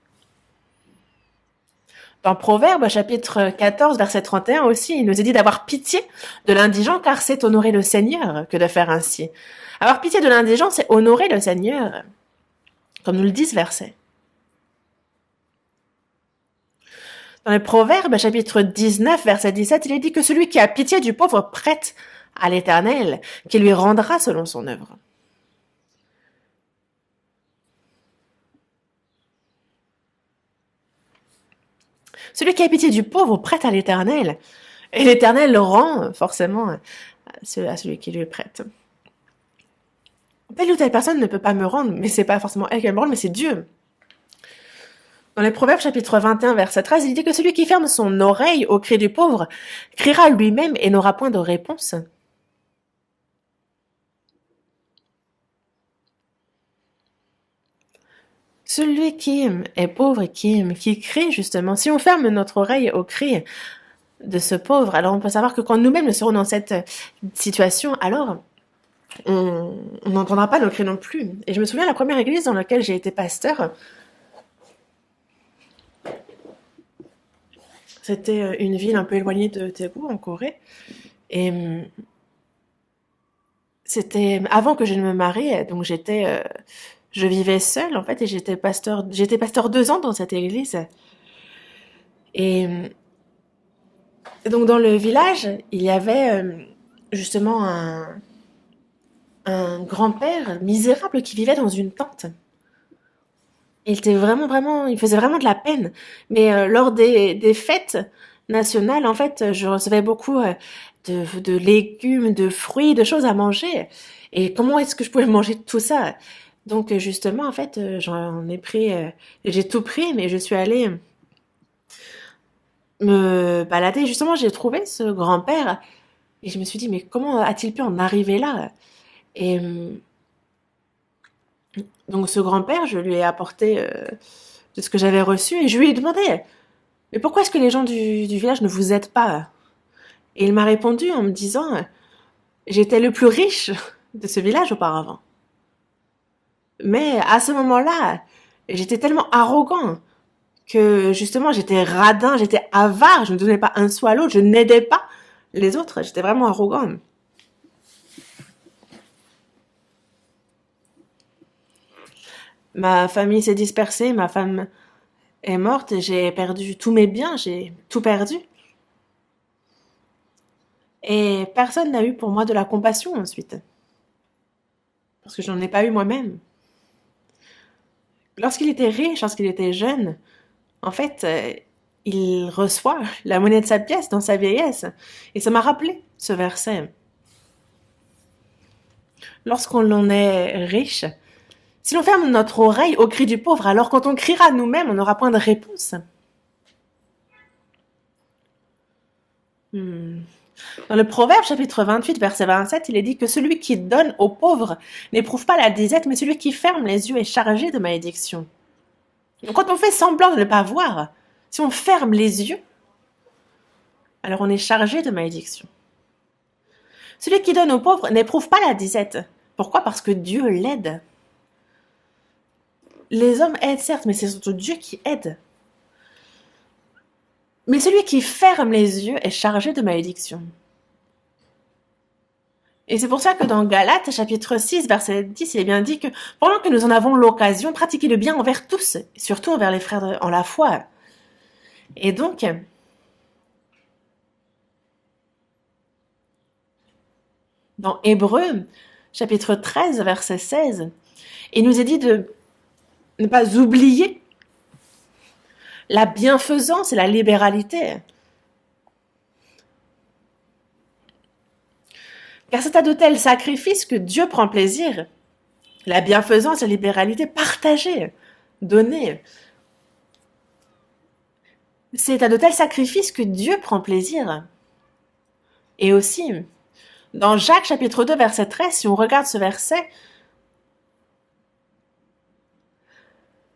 Dans Proverbe, chapitre 14, verset 31 aussi, il nous est dit d'avoir pitié de l'indigent, car c'est honorer le Seigneur que de faire ainsi. Avoir pitié de l'indigent, c'est honorer le Seigneur, comme nous le dit ce verset. Dans les Proverbes, chapitre 19, verset 17, il est dit que celui qui a pitié du pauvre prête à l'Éternel, qui lui rendra selon son œuvre. Celui qui a pitié du pauvre prête à l'Éternel, et l'Éternel le rend forcément à celui qui lui prête. Telle ou telle personne ne peut pas me rendre, mais c'est pas forcément elle qui va me rendre, mais c'est Dieu. Dans les Proverbes chapitre 21, verset 13, il dit que celui qui ferme son oreille au cri du pauvre criera lui-même et n'aura point de réponse. Celui qui est pauvre et qui crie justement, si on ferme notre oreille au cri de ce pauvre, alors on peut savoir que quand nous-mêmes serons dans cette situation, alors on n'entendra pas nos cris non plus. Et je me souviens de la première église dans laquelle j'ai été pasteur. C'était une ville un peu éloignée de Daegu, en Corée. Et c'était avant que je ne me marie, donc je vivais seule en fait, et j'étais pasteur 2 ans dans cette église. Et donc dans le village, il y avait justement un grand-père misérable qui vivait dans une tente. Il était il faisait vraiment de la peine. Mais lors des fêtes nationales, en fait, je recevais beaucoup de légumes, de fruits, de choses à manger. Et comment est-ce que je pouvais manger tout ça? Donc justement, en fait, j'en ai pris, j'ai tout pris, mais je suis allée me balader. Justement, j'ai trouvé ce grand-père et je me suis dit, mais comment a-t-il pu en arriver là? Et donc ce grand-père, je lui ai apporté de ce que j'avais reçu et je lui ai demandé, mais pourquoi est-ce que les gens du village ne vous aident pas? Et il m'a répondu en me disant, j'étais le plus riche de ce village auparavant. Mais à ce moment-là, j'étais tellement arrogant que justement j'étais radin, j'étais avare, je ne donnais pas un sou à l'autre, je n'aidais pas les autres, j'étais vraiment arrogant. Ma famille s'est dispersée, ma femme est morte et j'ai perdu tous mes biens, j'ai tout perdu. Et personne n'a eu pour moi de la compassion ensuite, parce que je n'en ai pas eu moi-même. Lorsqu'il était riche, lorsqu'il était jeune, en fait, il reçoit la monnaie de sa pièce dans sa vieillesse. Et ça m'a rappelé ce verset. Lorsqu'on en est riche, si l'on ferme notre oreille au cri du pauvre, alors quand on criera nous-mêmes, on n'aura point de réponse. Dans le Proverbe chapitre 28, verset 27, il est dit que celui qui donne aux pauvres n'éprouve pas la disette, mais celui qui ferme les yeux est chargé de malédiction. Donc quand on fait semblant de ne pas voir, si on ferme les yeux, alors on est chargé de malédiction. Celui qui donne aux pauvres n'éprouve pas la disette. Pourquoi? Parce que Dieu l'aide. Les hommes aident certes, mais c'est surtout Dieu qui aide. Mais celui qui ferme les yeux est chargé de malédiction. Et c'est pour ça que dans Galates, chapitre 6, verset 10, il est bien dit que pendant que nous en avons l'occasion, pratiquez le bien envers tous, surtout envers les frères en la foi. Et donc, dans Hébreux, chapitre 13, verset 16, il nous est dit de ne pas oublier la bienfaisance et la libéralité. Car c'est à de tels sacrifices que Dieu prend plaisir. La bienfaisance et la libéralité partagée, donnée. C'est à de tels sacrifices que Dieu prend plaisir. Et aussi, dans Jacques chapitre 2, verset 13, si on regarde ce verset,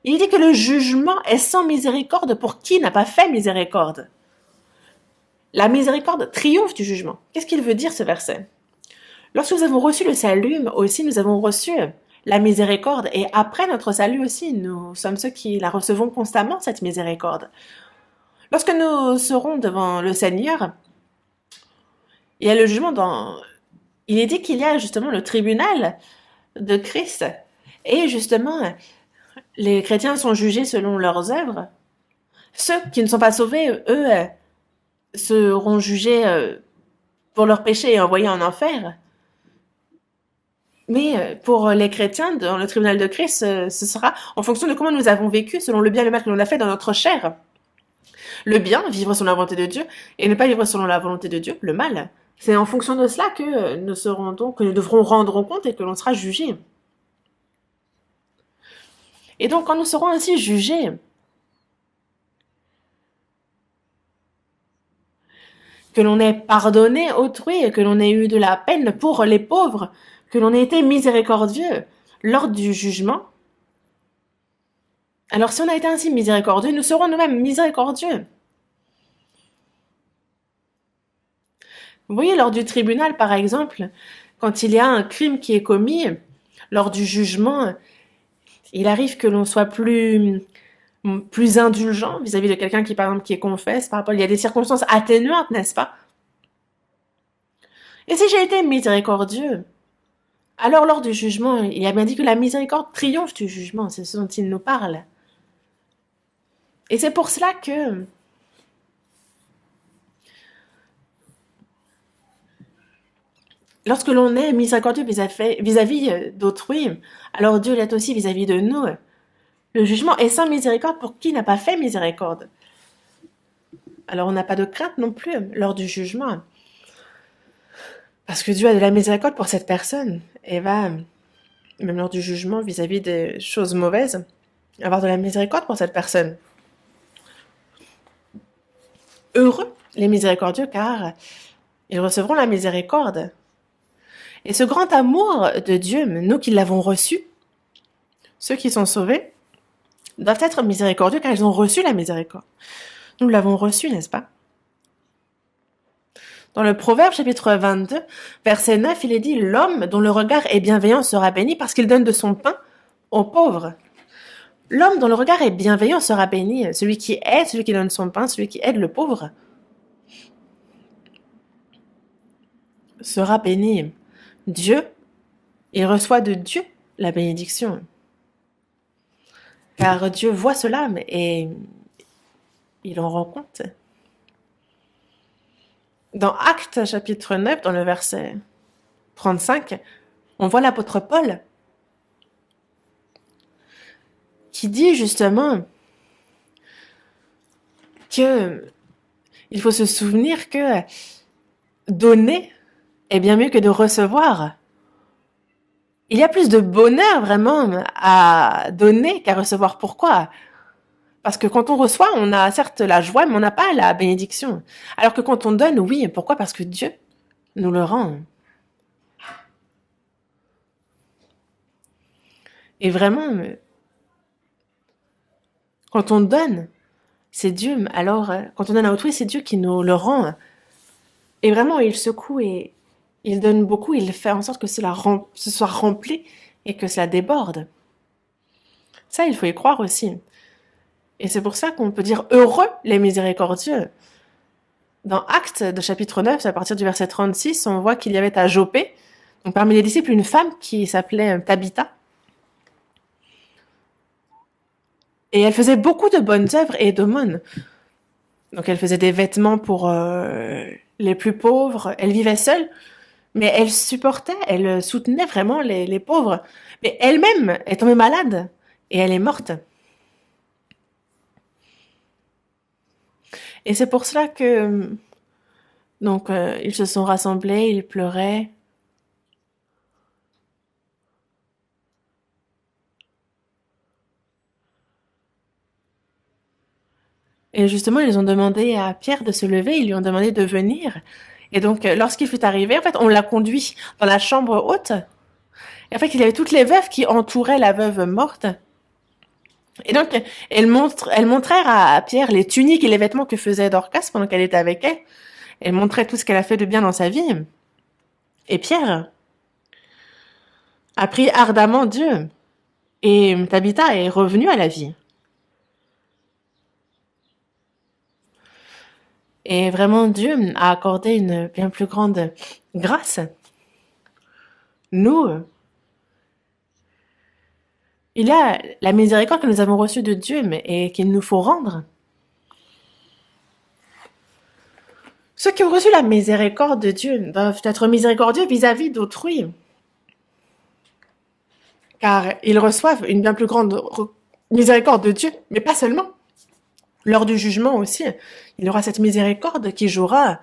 il dit que le jugement est sans miséricorde pour qui n'a pas fait miséricorde. La miséricorde triomphe du jugement. Qu'est-ce qu'il veut dire ce verset? Lorsque nous avons reçu le salut, aussi nous avons reçu la miséricorde, et après notre salut aussi, nous sommes ceux qui la recevons constamment, cette miséricorde. Lorsque nous serons devant le Seigneur, il y a le jugement il est dit qu'il y a justement le tribunal de Christ, et justement, les chrétiens sont jugés selon leurs œuvres. Ceux qui ne sont pas sauvés, eux, seront jugés pour leurs péchés et envoyés en enfer. Mais pour les chrétiens, dans le tribunal de Christ, ce sera en fonction de comment nous avons vécu, selon le bien et le mal que l'on a fait dans notre chair. Le bien, vivre selon la volonté de Dieu, et ne pas vivre selon la volonté de Dieu, le mal. C'est en fonction de cela que nous devrons rendre compte et que l'on sera jugé. Et donc, quand nous serons ainsi jugés, que l'on ait pardonné autrui et que l'on ait eu de la peine pour les pauvres, que l'on ait été miséricordieux lors du jugement, alors si on a été ainsi miséricordieux, nous serons nous-mêmes miséricordieux. Vous voyez, lors du tribunal, par exemple, quand il y a un crime qui est commis, lors du jugement, il arrive que l'on soit plus indulgent vis-à-vis de quelqu'un qui, par exemple, qui est confesse, par rapport, il y a des circonstances atténuantes, n'est-ce pas? Et si j'ai été miséricordieux, alors lors du jugement, il a bien dit que la miséricorde triomphe du jugement, c'est ce dont il nous parle. Et c'est pour cela que lorsque l'on est miséricordieux vis-à-vis d'autrui, alors Dieu l'est aussi vis-à-vis de nous. Le jugement est sans miséricorde pour qui n'a pas fait miséricorde. Alors on n'a pas de crainte non plus lors du jugement. Parce que Dieu a de la miséricorde pour cette personne et va, même lors du jugement vis-à-vis des choses mauvaises, avoir de la miséricorde pour cette personne. Heureux les miséricordieux car ils recevront la miséricorde. Et ce grand amour de Dieu, nous qui l'avons reçu, ceux qui sont sauvés, doivent être miséricordieux car ils ont reçu la miséricorde. Nous l'avons reçu, n'est-ce pas? Dans le Proverbe chapitre 22, verset 9, il est dit « L'homme dont le regard est bienveillant sera béni parce qu'il donne de son pain aux pauvres. » L'homme dont le regard est bienveillant sera béni, celui qui aide, celui qui donne son pain, celui qui aide le pauvre sera béni. Dieu, il reçoit de Dieu la bénédiction. car Dieu voit cela et il en rend compte. Dans Actes chapitre 9, dans le verset 35, on voit l'apôtre Paul qui dit justement que il faut se souvenir que donner est bien mieux que de recevoir. Il y a plus de bonheur vraiment à donner qu'à recevoir. Pourquoi? Parce que quand on reçoit, on a certes la joie, mais on n'a pas la bénédiction. Alors que quand on donne, oui, pourquoi? Parce que Dieu nous le rend. Et vraiment, quand on donne, c'est Dieu. Alors, quand on donne à autrui, c'est Dieu qui nous le rend. Et vraiment, il secoue et il donne beaucoup. Il fait en sorte que ce soit rempli et que cela déborde. Ça, il faut y croire aussi. Et c'est pour ça qu'on peut dire heureux les miséricordieux. Dans Actes de chapitre 9, à partir du verset 36, on voit qu'il y avait à Joppé, donc parmi les disciples, une femme qui s'appelait Tabitha. Et elle faisait beaucoup de bonnes œuvres et d'aumônes. Donc elle faisait des vêtements pour les plus pauvres. Elle vivait seule, mais elle supportait, elle soutenait vraiment les pauvres. Mais elle-même est tombée malade et elle est morte. Et c'est pour cela que donc ils se sont rassemblés, ils pleuraient. Et justement, ils ont demandé à Pierre de se lever, ils lui ont demandé de venir. Et donc, lorsqu'il fut arrivé, en fait, on l'a conduit dans la chambre haute. Et en fait, il y avait toutes les veuves qui entouraient la veuve morte. Et donc, elles montrèrent à Pierre les tuniques et les vêtements que faisait Dorcas pendant qu'elle était avec elle. Elles montraient tout ce qu'elle a fait de bien dans sa vie. Et Pierre a prié ardemment Dieu. Et Tabitha est revenue à la vie. Et vraiment, Dieu a accordé une bien plus grande grâce. Nous, il y a la miséricorde que nous avons reçue de Dieu et qu'il nous faut rendre. Ceux qui ont reçu la miséricorde de Dieu doivent être miséricordieux vis-à-vis d'autrui. Car ils reçoivent une bien plus grande miséricorde de Dieu, mais pas seulement. Lors du jugement aussi, il y aura cette miséricorde qui jouera.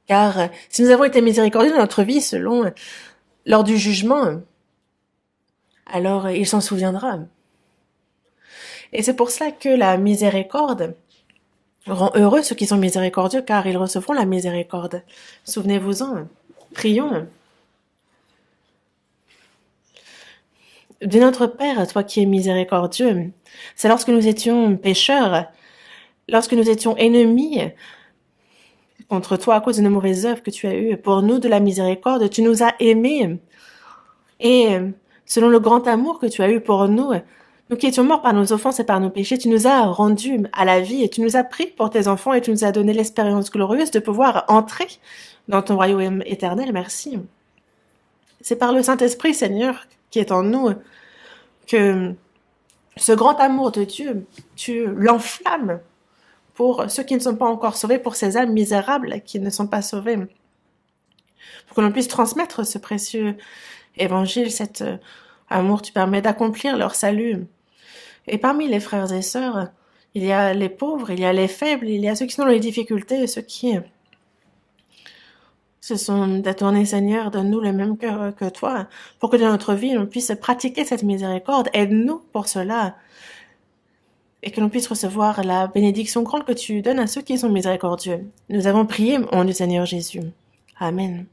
Car si nous avons été miséricordieux dans notre vie lors du jugement, alors il s'en souviendra. Et c'est pour cela que la miséricorde rend heureux ceux qui sont miséricordieux, car ils recevront la miséricorde. Souvenez-vous-en, prions. Dieu notre Père, toi qui es miséricordieux, c'est lorsque nous étions pécheurs, lorsque nous étions ennemis contre toi à cause de nos mauvaises œuvres que tu as eues, pour nous de la miséricorde, tu nous as aimés. Et selon le grand amour que tu as eu pour nous, nous qui étions morts par nos offenses et par nos péchés, tu nous as rendus à la vie et tu nous as pris pour tes enfants et tu nous as donné l'expérience glorieuse de pouvoir entrer dans ton royaume éternel. Merci. C'est par le Saint-Esprit, Seigneur, qui est en nous, que ce grand amour de Dieu, tu l'enflammes pour ceux qui ne sont pas encore sauvés, pour ces âmes misérables qui ne sont pas sauvées, pour que l'on puisse transmettre ce précieux évangile, cet amour, tu permets d'accomplir leur salut. Et parmi les frères et sœurs, il y a les pauvres, il y a les faibles, il y a ceux qui sont dans les difficultés, ceux qui se sont détournés, Seigneur, donne-nous le même cœur que toi, pour que dans notre vie, on puisse pratiquer cette miséricorde. Aide-nous pour cela, et que l'on puisse recevoir la bénédiction grande que tu donnes à ceux qui sont miséricordieux. Nous avons prié en nom du Seigneur Jésus. Amen.